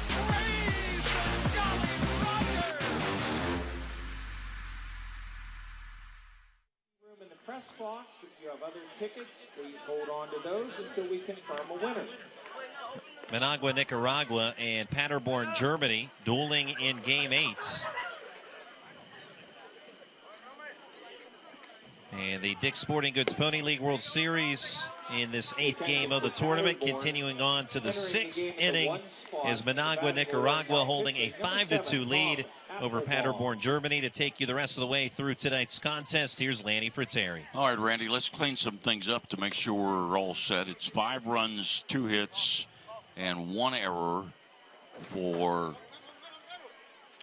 Jolly Roger. Room in the press box. If you have other tickets, please hold on to those until we confirm a winner. Managua, Nicaragua, and Paderborn, Germany, dueling in Game 8. And the Dick's Sporting Goods Pony League World Series in this 8th game of the tournament, continuing on to the 6th inning, is Managua, Nicaragua holding a 5-2 lead over Paderborn, Germany. To take you the rest of the way through tonight's contest, here's Lanny Fratteri. All right, Randy, let's clean some things up to make sure we're all set. It's 5 runs, 2 hits, and 1 error for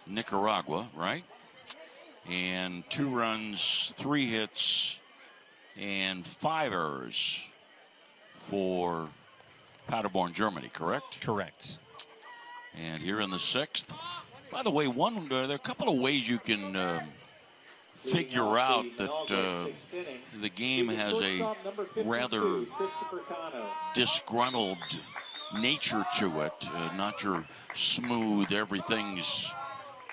Nicaragua, right? And 2 runs, 3 hits, and 5 errors for Paderborn, Germany, correct? Correct. And here in the 6th, by the way, there are a couple of ways you can figure out that the game has a rather disgruntled nature to it, not your smooth, everything's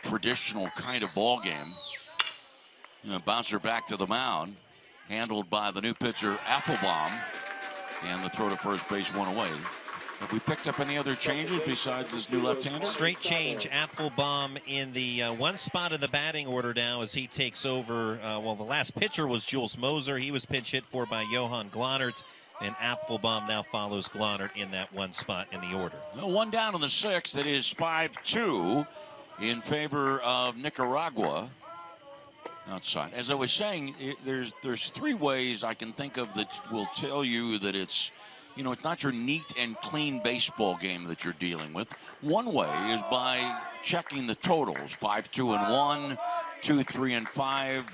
traditional kind of ball game. Bouncer back to the mound, handled by the new pitcher Applebaum, and the throw to first base 1 away. Have we picked up any other changes besides this new left-hander? Straight change, Applebaum in the 1 spot in the batting order now as he takes over. The last pitcher was Jules Moser. He was pinch hit for by Johan Glonert. And Applebaum now follows Glonnert in that one spot in the order. Well, one down in the sixth. It is 5-2 in favor of Nicaragua outside. As I was saying, there's three ways I can think of that will tell you that it's, it's not your neat and clean baseball game that you're dealing with. One way is by checking the totals: 5-2-1, 2-3-5.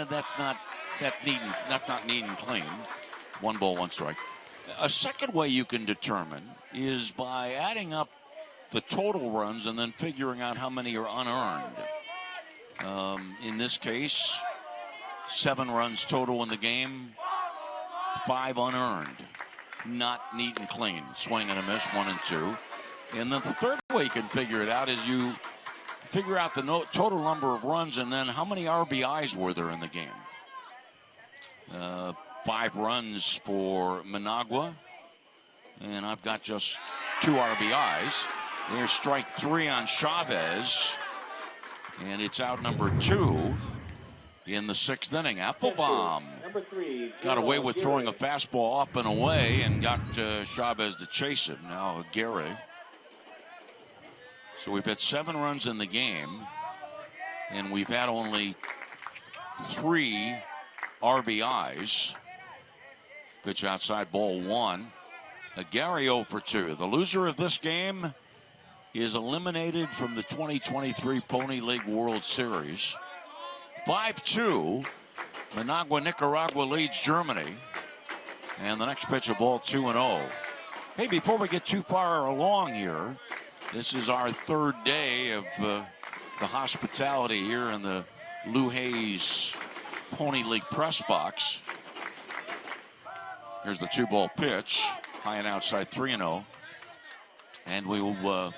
That's not neat and clean. 1 ball, 1 strike. A second way you can determine is by adding up the total runs and then figuring out how many are unearned. In this case, 7 runs total in the game, 5 unearned. Not neat and clean. Swing and a miss, 1 and 2. And then the third way you can figure it out is you figure out the total number of runs and then how many RBIs were there in the game. 5 runs for Managua, and I've got just 2 RBIs. There's strike 3 on Chavez, and it's out number 2 in the 6th inning. Applebaum got away with throwing a fastball up and away and got Chavez to chase it. Now Gary. So we've had 7 runs in the game, and we've had only 3 RBIs. Pitch outside, ball 1. Gary 0 for 2. The loser of this game is eliminated from the 2023 Pony League World Series. 5-2. Managua, Nicaragua leads Germany. And the next pitch, a ball 2-0. Hey, before we get too far along here, this is our 3rd day of the hospitality here in the Lou Hayes Pony League press box. Here's the 2-ball pitch, high and outside, 3-0. And we will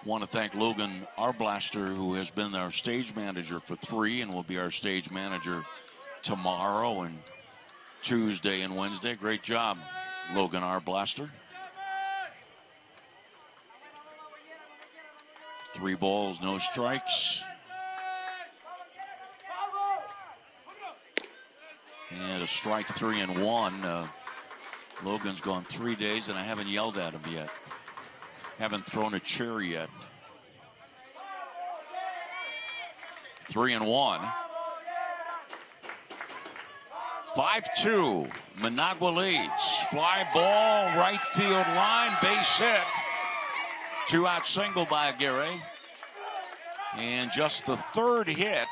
want to thank Logan Arblaster, who has been our stage manager for 3 and will be our stage manager tomorrow and Tuesday and Wednesday. Great job, Logan Arblaster. 3 balls, no strikes. And a strike 3 and 1. Logan's gone 3 days, and I haven't yelled at him yet. Haven't thrown a chair yet. 3 and 1. 5-2. Managua leads. Fly ball, right field line, base hit. 2-out single by Aguirre. And just the 3rd hit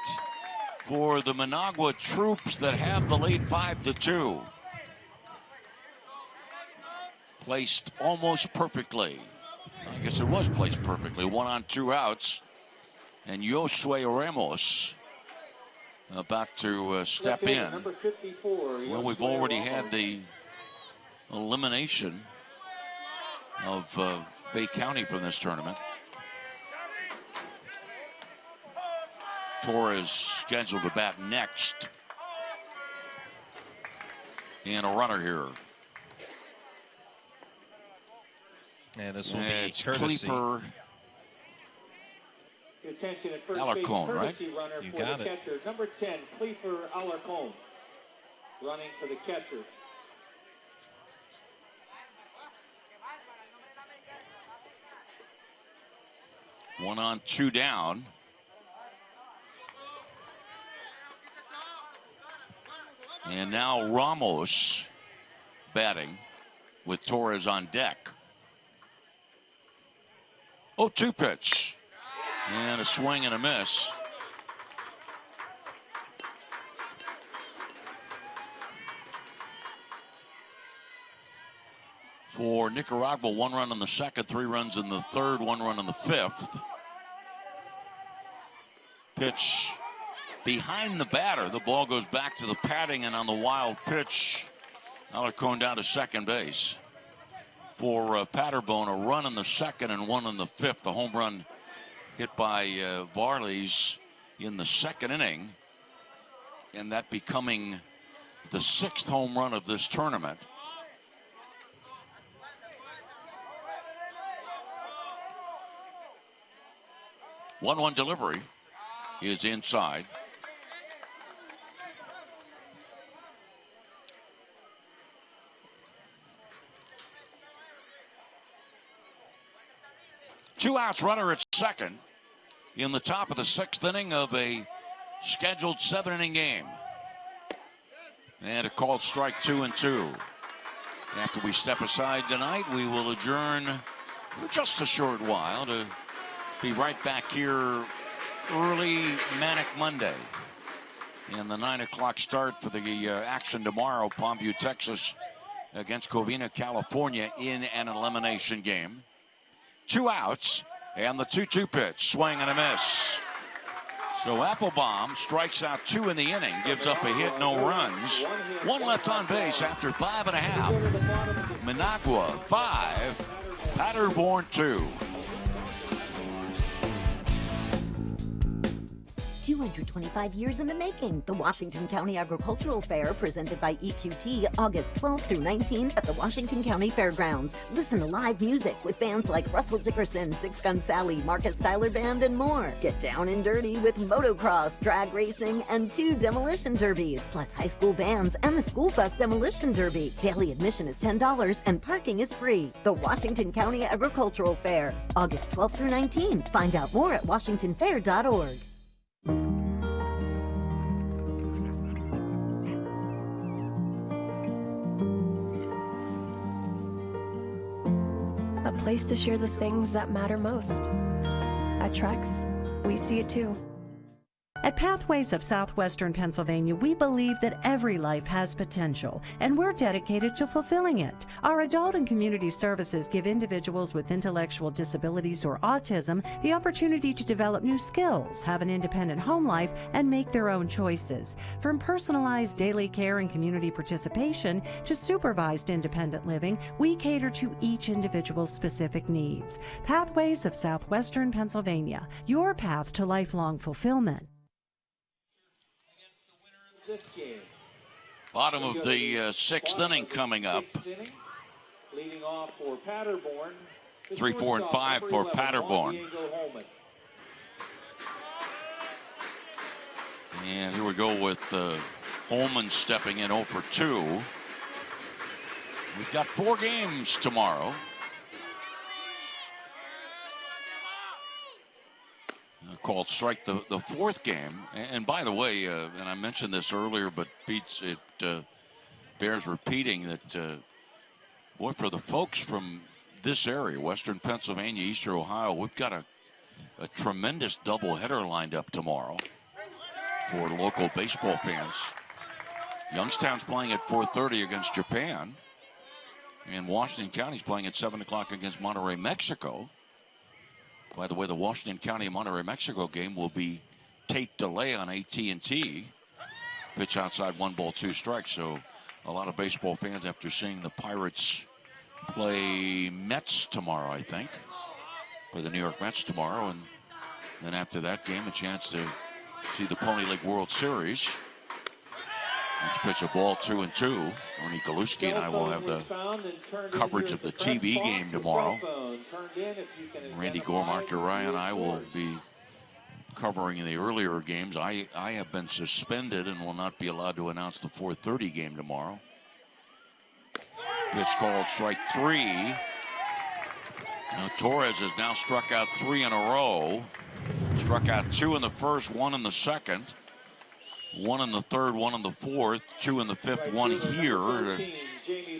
for the Managua troops that have the lead 5-2. Placed almost perfectly. I guess it was placed perfectly. 1 on 2 outs. And Josue Ramos about to step in. Well, we've already had the elimination of Bay County from this tournament. Torres scheduled to bat next. And a runner here. And this will be courtesy. Cleeper Attention at first Alarcon, base, right? courtesy runner You for got the it. catcher, number 10, Cleeper Alarcon, running for the catcher. One on, 2 down. And now Ramos batting with Torres on deck. 0-2 pitch. And a swing and a miss. For Nicaragua, 1 run in the 2nd, 3 runs in the 3rd, 1 run in the 5th. Pitch behind the batter. The ball goes back to the padding, and on the wild pitch, Alarcon down to second base. For Paderborn, a run in the 2nd and 1 in the 5th. The home run hit by Varley's in the 2nd inning, and that becoming the 6th home run of this tournament. One delivery is inside. 2 outs, runner at second in the top of the 6th inning of a scheduled 7-inning game. And a called strike 2-2. After we step aside tonight, we will adjourn for just a short while to be right back here early Manic Monday. And the 9 o'clock start for the action tomorrow, Palmview, Texas against Covina, California in an elimination game. 2 outs and the 2-2 pitch, swing and a miss. So Applebaum strikes out 2 in the inning, gives up a hit, no runs. 1 left on base after 5.5. Managua 5, Paderborn 2. 225 years in the making. The Washington County Agricultural Fair, presented by EQT, August 12th through 19th at the Washington County Fairgrounds. Listen to live music with bands like Russell Dickerson, Six Gun Sally, Marcus Tyler Band, and more. Get down and dirty with motocross, drag racing, and 2 demolition derbies, plus high school bands and the school bus demolition derby. Daily admission is $10 and parking is free. The Washington County Agricultural Fair, August 12th through 19th. Find out more at washingtonfair.org. A place to share the things that matter most. At Trex, we see it too. At Pathways of Southwestern Pennsylvania, we believe that every life has potential, and we're dedicated to fulfilling it. Our adult and community services give individuals with intellectual disabilities or autism the opportunity to develop new skills, have an independent home life, and make their own choices. From personalized daily care and community participation to supervised independent living, we cater to each individual's specific needs. Pathways of Southwestern Pennsylvania, your path to lifelong fulfillment. Bottom of the 6th inning coming up. Leading off for Paderborn. 3, 4, and 5 for Paderborn. And here we go with Holman stepping in 0 for 2. We've got 4 games tomorrow. Called strike the 4th game. And by the way, and I mentioned this earlier, but it bears repeating that, boy, for the folks from this area, Western Pennsylvania, Eastern Ohio, we've got a tremendous doubleheader lined up tomorrow for local baseball fans. Youngstown's playing at 4:30 against Japan, and Washington County's playing at 7 o'clock against Monterrey, Mexico. By the way, the Washington County Monterrey, Mexico game will be tape delay on AT&T. Pitch outside, 1 ball, 2 strikes. So a lot of baseball fans, after seeing the Pirates play Mets tomorrow, I think, play the New York Mets tomorrow, and then after that game, a chance to see the Pony League World Series. Each pitch a ball, 2-2. Ernie Galuski and I will have the coverage of the TV game tomorrow. Randy Gormark, Uriah, and I will be covering the earlier games. I have been suspended and will not be allowed to announce the 4:30 game tomorrow. Pitch called strike 3. Now Torres has now struck out 3 in a row. Struck out 2 in the first, 1 in the second. 1 in the third, 1 in the fourth, 2 in the fifth, 1 here.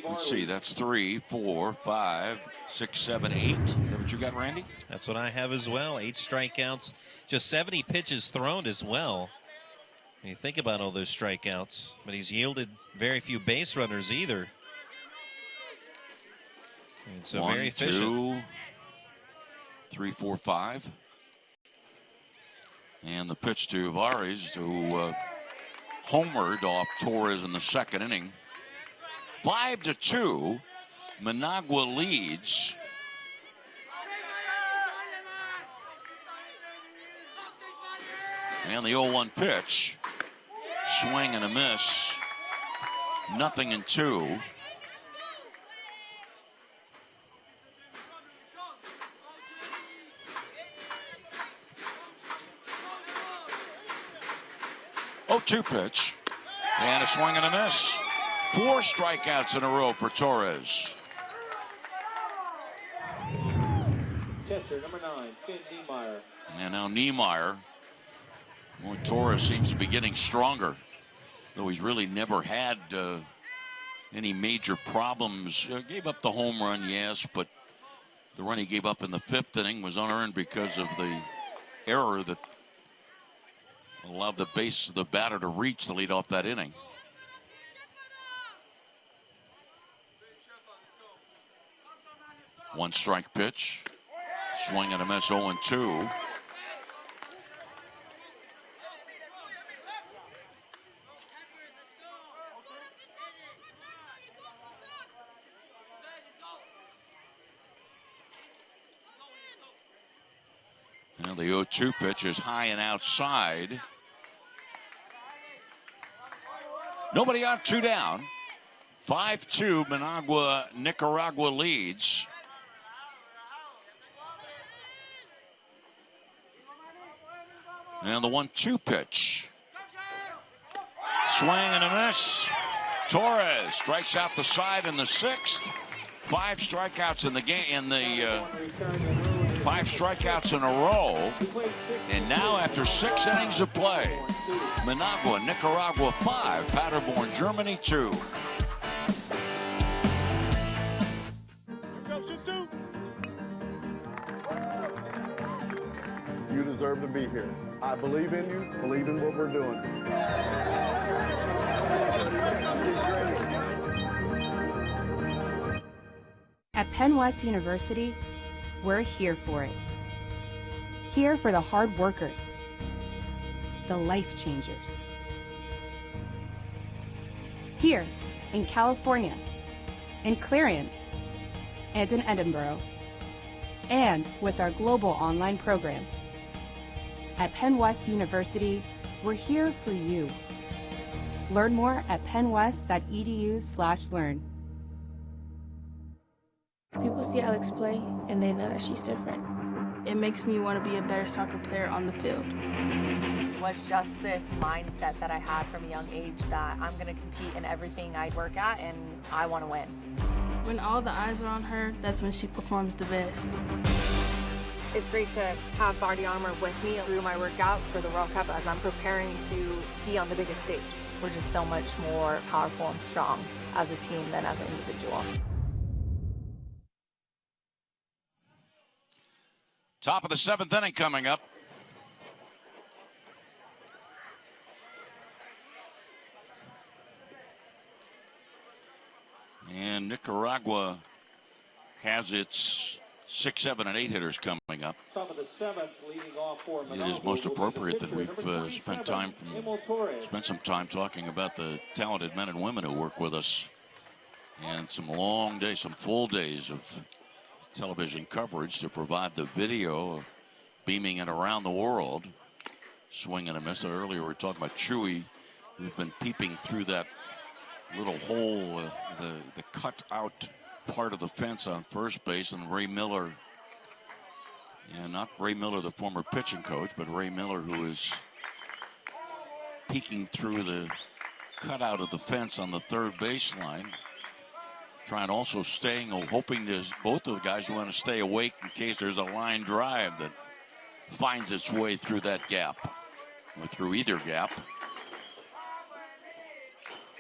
Let's see, that's 3, 4, 5, 6, 7, 8. Is that what you got, Randy? That's what I have as well. 8 strikeouts, just 70 pitches thrown as well. When you think about all those strikeouts, but he's yielded very few base runners either. And so 1, very efficient. 2, 3, 4, 5. And the pitch to Vares, who homered off Torres in the second inning. 5-2, Managua leads. And the 0-1 pitch, swing and a miss, 0-2. Oh-2 pitch, and a swing and a miss. 4 strikeouts in a row for Torres. Catcher number number 9, Finn Niemeyer. And now Niemeyer. Well, Torres seems to be getting stronger, though he's really never had any major problems. Gave up the home run, yes, but the run he gave up in the 5th inning was unearned because of the error that allowed the batter to reach to lead off that inning. One strike pitch. Swing and a miss, 0-2. Now the 0-2 pitch is high and outside. Nobody out, 2 down. 5-2, Managua, Nicaragua leads. And the 1-2 pitch. Swing and a miss. Torres strikes out the side in the 6th. 5 strikeouts in the game, 5 strikeouts in a row. And now after 6 innings of play, Managua, Nicaragua 5, Paderborn, Germany 2. You deserve to be here. I believe in you, believe in what we're doing. At Penn West University, we're here for it. Here for the hard workers, the life changers. Here in California, in Clarion, and in Edinburgh, and with our global online programs. At Penn West University, we're here for you. Learn more at pennwest.edu/learn. People see Alex play and they know that she's different. It makes me want to be a better soccer player on the field. It was just this mindset that I had from a young age that I'm going to compete in everything I work at and I want to win. When all the eyes are on her, that's when she performs the best. It's great to have body armor with me through my workout for the World Cup as I'm preparing to be on the biggest stage. We're just so much more powerful and strong as a team than as an individual. Top of the 7th inning coming up. And Nicaragua has its 6, 7, and 8 hitters coming up. Top of the 7th, leading off for Managua. It is most appropriate that we've spent some time talking about the talented men and women who work with us, and some long days, some full days of television coverage to provide the video beaming it around the world. Swing and a miss. Earlier we were talking about Chewy, who's been peeping through that little hole, the cut out part of the fence on first base, and Ray Miller, and not Ray Miller, the former pitching coach, but Ray Miller, who is peeking through the cutout of the fence on the third baseline. Trying also hoping both of the guys want to stay awake in case there's a line drive that finds its way through that gap, or through either gap.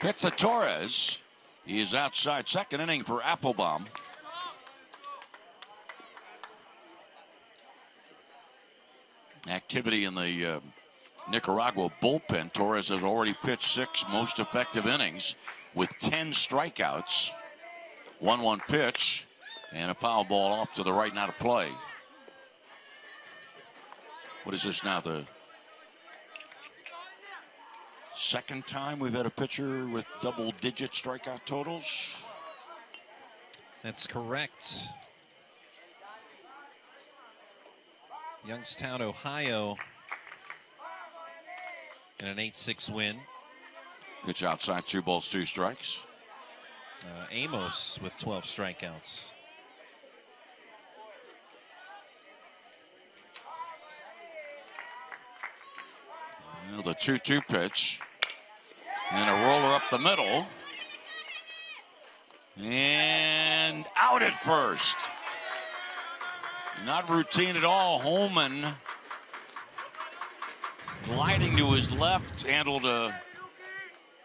Pitch to Torres. He is outside. 2nd inning for Applebaum. Activity in the Nicaragua bullpen. Torres has already pitched 6 most effective innings with 10 strikeouts. 1-1 pitch, and a foul ball off to the right, not a play. What is this now, the 2nd time we've had a pitcher with double-digit strikeout totals? That's correct. Youngstown, Ohio, in an 8-6 win. Pitch outside, 2 balls, 2 strikes. Amos with 12 strikeouts. Well, the 2-2 pitch. And a roller up the middle. And out at first. Not routine at all. Holman gliding to his left, handled a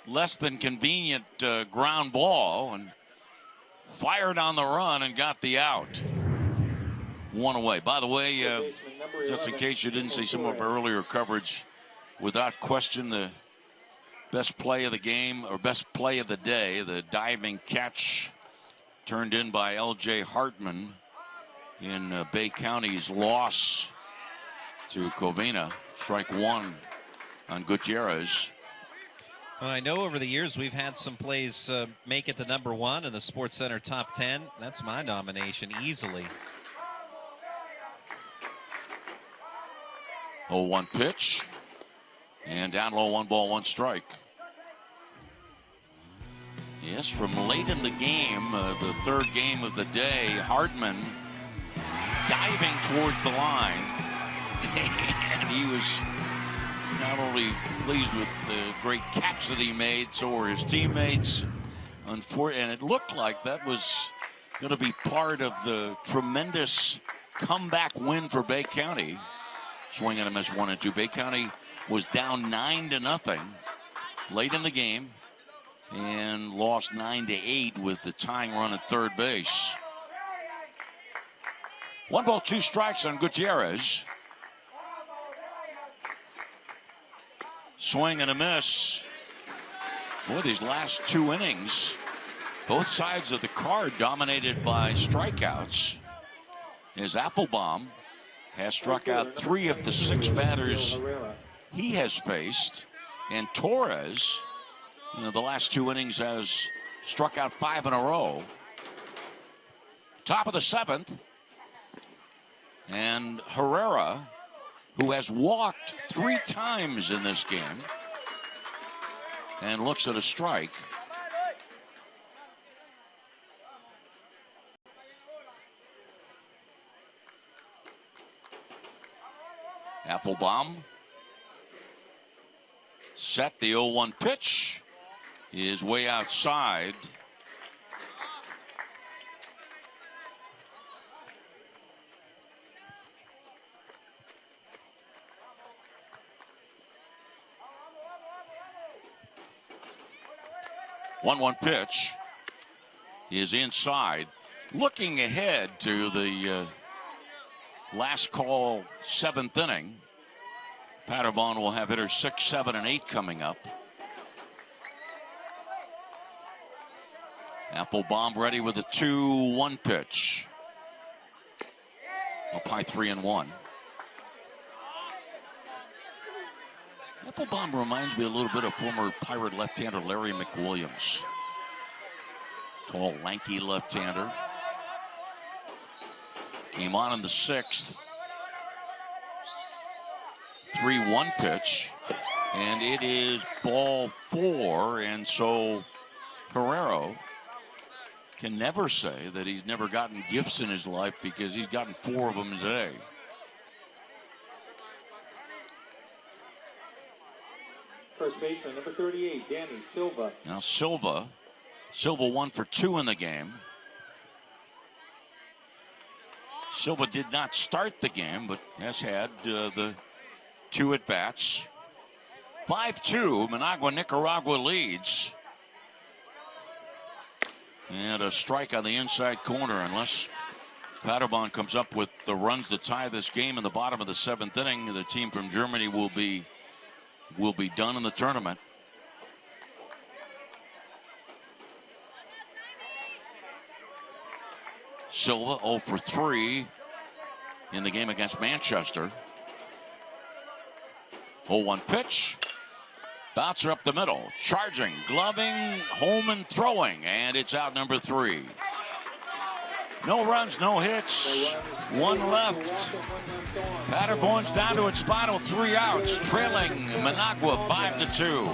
less than convenient ground ball and fired on the run and got the out. One away. By the way, just in case you didn't see some of our earlier coverage, without question the best play of the game, or best play of the day, the diving catch turned in by L.J. Hartman in Bay County's loss to Covina. Strike one on Gutierrez. Well, I know over the years we've had some plays make it to number one in the SportsCenter top 10. That's my nomination easily. 0-1 pitch. And down low, 1 ball, 1 strike. Yes, from late in the game, the third game of the day, Hartman diving toward the line. And he was not only pleased with the great catch that he made, so were his teammates. And it looked like that was going to be part of the tremendous comeback win for Bay County. Swing and a miss, 1-2. Bay County was down 9-0 late in the game and lost 9-8 with the tying run at third base. 1 ball, 2 strikes on Gutierrez. Swing and a miss. Boy, these last 2 innings, both sides of the card dominated by strikeouts. As Applebaum has struck out 3 of the 6 batters he has faced, and Torres, the last 2 innings, has struck out 5 in a row. Top of the 7th, and Herrera, who has walked 3 times in this game, and looks at a strike. Applebaum set. The 0-1 pitch is way outside. One pitch is inside. Looking ahead to the last call, 7th inning. Paderborn will have hitters 6, 7, and 8 coming up. Applebaum ready with a 2-1 pitch. Up high, 3-1. Applebaum reminds me a little bit of former Pirate left-hander Larry McWilliams. Tall, lanky left-hander. Came on in the 6th. 3-1 pitch, and it is ball 4, and so Herrera can never say that he's never gotten gifts in his life, because he's gotten 4 of them today. First baseman, number 38, Danny Silva. Now Silva 1 for 2 in the game. Silva did not start the game, but has had the 2 at-bats. 5-2, Managua, Nicaragua leads. And a strike on the inside corner, unless Paderborn comes up with the runs to tie this game in the bottom of the 7th inning. The team from Germany will be done in the tournament. Silva 0 for 3 in the game against Manchester. 0-1 pitch. Bouncer up the middle. Charging, gloving, Holman throwing, and it's out, number 3. No runs, no hits. 1 left. Paderborn's down to its final 3 outs, trailing Managua 5-2.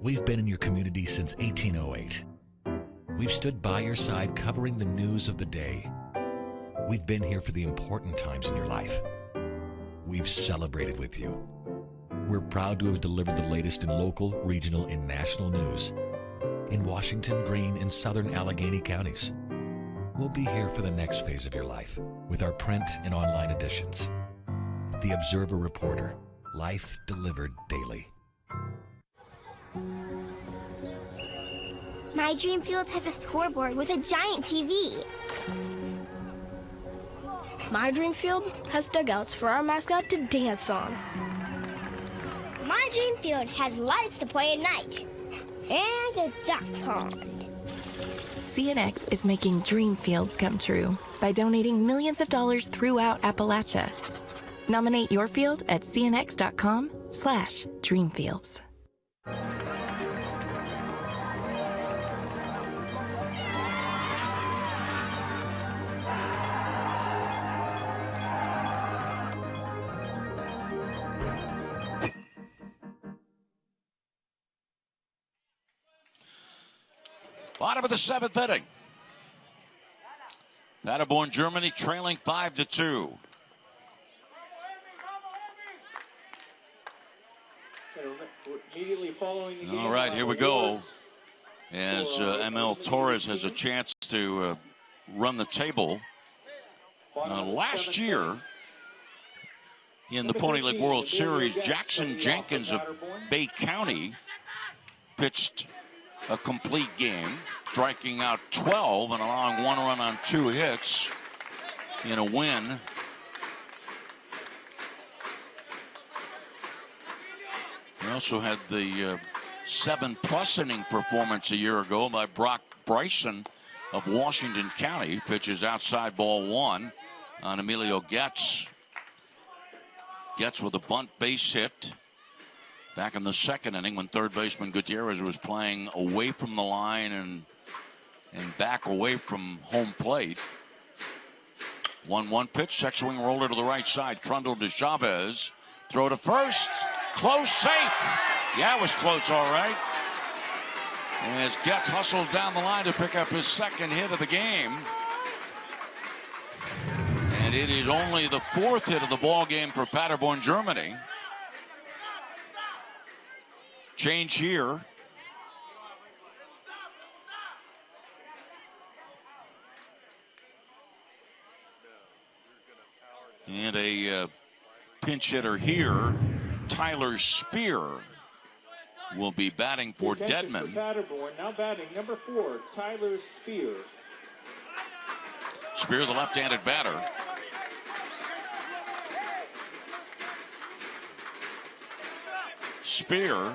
We've been in your community since 1808. We've stood by your side covering the news of the day. We've been here for the important times in your life. We've celebrated with you. We're proud to have delivered the latest in local, regional, and national news. in Washington, Greene, and southern Allegheny counties. We'll be here for the next phase of your life with our print and online editions. The Observer Reporter, life delivered daily. My dream field has a scoreboard with a giant TV. My dream field has dugouts for our mascot to dance on. My dream field has lights to play at night. And a duck pond. CNX is making dream fields come true by donating millions of dollars throughout Appalachia. Nominate your field at cnx.com/dreamfields. Bottom of the 7th inning. Paderborn, Germany trailing 5-2. Immediately following the game. All right, here we go. As ML Torres has a chance to run the table. Last year in the Pony League World Series, Jackson Jenkins of Bay County pitched a complete game, striking out 12 and allowing 1 run on 2 hits in a win. We also had the 7+ inning performance a year ago by Brock Bryson of Washington County. Pitches outside ball 1 on Emilio Getz. Getz with a bunt base hit back in the 2nd inning when third baseman Gutierrez was playing away from the line and back away from home plate. 1-1 pitch, check swing roller to the right side. Trundle to Chavez. Throw to first. Close, safe. Yeah, it was close, all right. As Getz hustles down the line to pick up his 2nd hit of the game. And it is only the 4th hit of the ball game for Paderborn, Germany. Change here. And a pinch hitter here, Tyler Spear, will be batting for Deadman. For Paderborn, now batting number 4, Tyler Spear. Spear, the left-handed batter. Spear,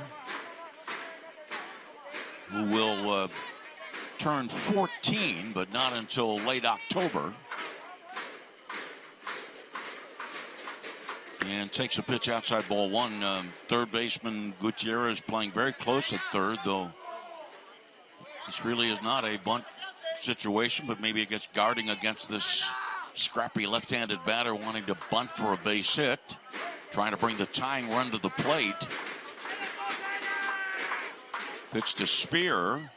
who will turn 14, but not until late October. And takes a pitch outside ball 1. Third baseman Gutierrez playing very close at third, though this really is not a bunt situation, but maybe it gets guarding against this scrappy left-handed batter wanting to bunt for a base hit, trying to bring the tying run to the plate. Pitch to Spear,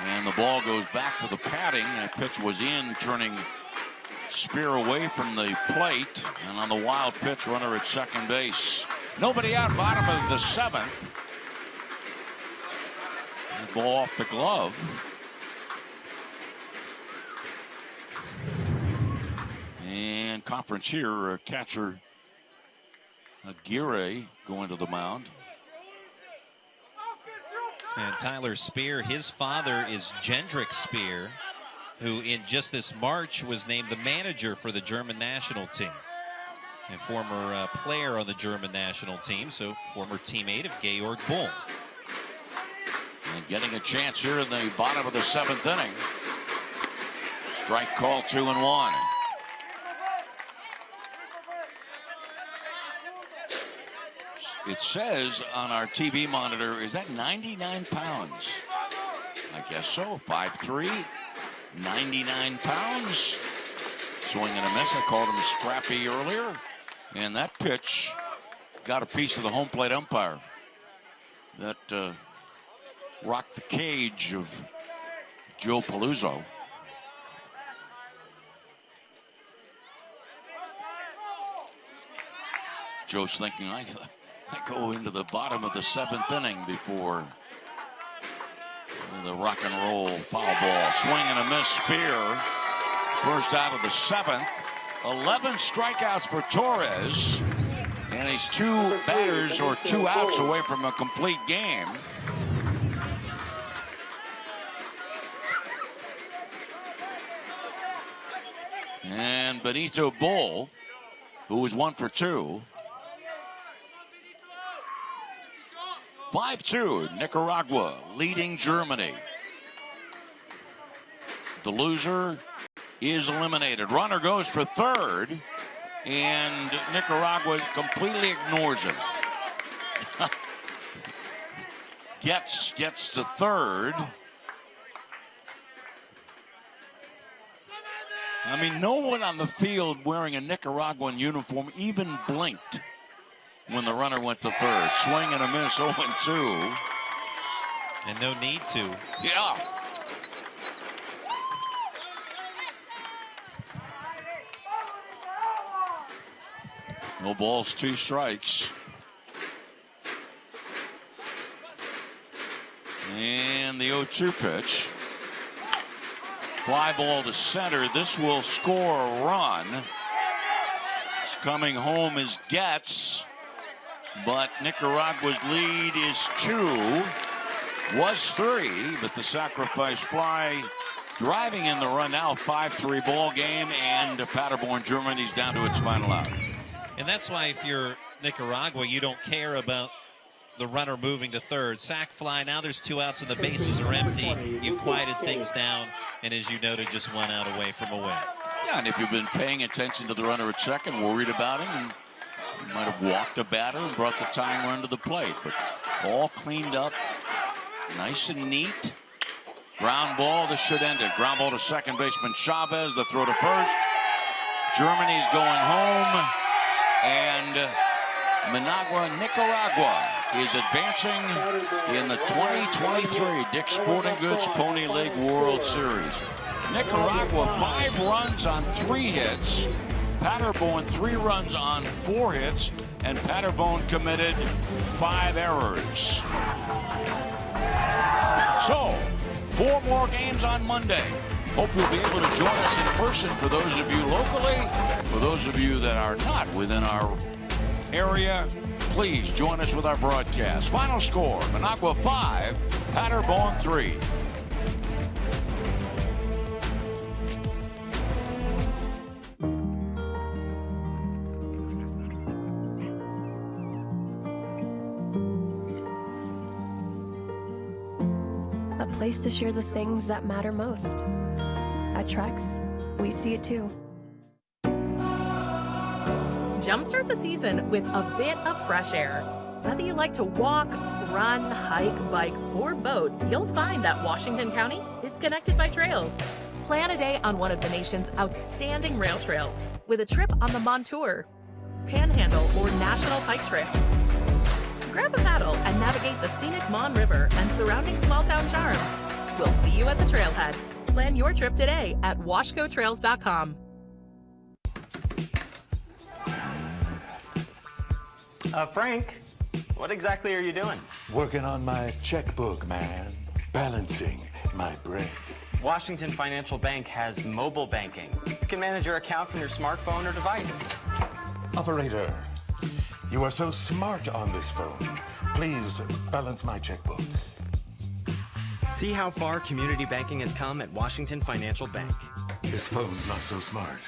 and the ball goes back to the padding. That pitch was in, turning Spear away from the plate, and on the wild pitch, runner at second base. Nobody out, bottom of the 7th. The ball off the glove. And conference here, catcher Aguirre going to the mound. And Tyler Spear, his father is Jendrik Spear, who in just this March was named the manager for the German national team. A former player on the German national team, so former teammate of Georg Bull. And getting a chance here in the bottom of the 7th inning. Strike call 2-1. It says on our TV monitor, is that 99 pounds? I guess so, 5'3", 99 pounds. Swing and a miss. I called him scrappy earlier. And that pitch got a piece of the home plate umpire. That rocked the cage of Joe Paluzzo. Joe's thinking, I go into the bottom of the 7th inning before the rock and roll foul ball. Swing and a miss. Spear. First out of the 7th. 11 strikeouts for Torres. And he's 2 batters or 2 outs away from a complete game. And Benito Bull, who was 1 for 2. 5-2, Nicaragua leading Germany. The loser is eliminated. Runner goes for third, and Nicaragua completely ignores him. gets to third. I mean, no one on the field wearing a Nicaraguan uniform even blinked when the runner went to third. Swing and a miss, 0-2. And no need to. Yeah. No balls, 2 strikes. And the 0-2 pitch. Fly ball to center. This will score a run. Coming home is Getz. But Nicaragua's lead is 2. Was 3, but the sacrifice fly driving in the run now. 5-3 ball game, and Paderborn, Germany's down to its final out. And that's why if you're Nicaragua, you don't care about the runner moving to third. Sac fly, now there's 2 outs and the bases are empty. You've quieted things down, and as you noted, just 1 out away from a win. Yeah, and if you've been paying attention to the runner at second, worried about him, and you might have walked a batter and brought the tying run to the plate. But all cleaned up, nice and neat. Ground ball, this should end it. Ground ball to second baseman Chavez, the throw to first. Germany's going home, and Managua, Nicaragua is advancing in the 2023 Dick's Sporting Goods Pony League World Series. Nicaragua 5 runs on 3 hits. Paderborn 3 runs on 4 hits, and Paderborn committed 5 errors. So, 4 more games on Monday. Hope you'll be able to join us in person for those of you locally. For those of you that are not within our area, please join us with our broadcast. Final score, Managua 5, Paderborn 3. A place to share the things that matter most. At Trex, we see it too. Jumpstart the season with a bit of fresh air. Whether you like to walk, run, hike, bike, or boat, you'll find that Washington County is connected by trails. Plan a day on one of the nation's outstanding rail trails with a trip on the Montour, Panhandle, or National Pike Trail. Grab a paddle and navigate the scenic Mon River and surrounding small-town charm. We'll see you at the trailhead. Plan your trip today at washcotrails.com. Frank, what exactly are you doing? Working on my checkbook, man. Balancing my brain. Washington Financial Bank has mobile banking. You can manage your account from your smartphone or device. Operator, you are so smart on this phone. Please balance my checkbook. See how far community banking has come at Washington Financial Bank. This phone's not so smart.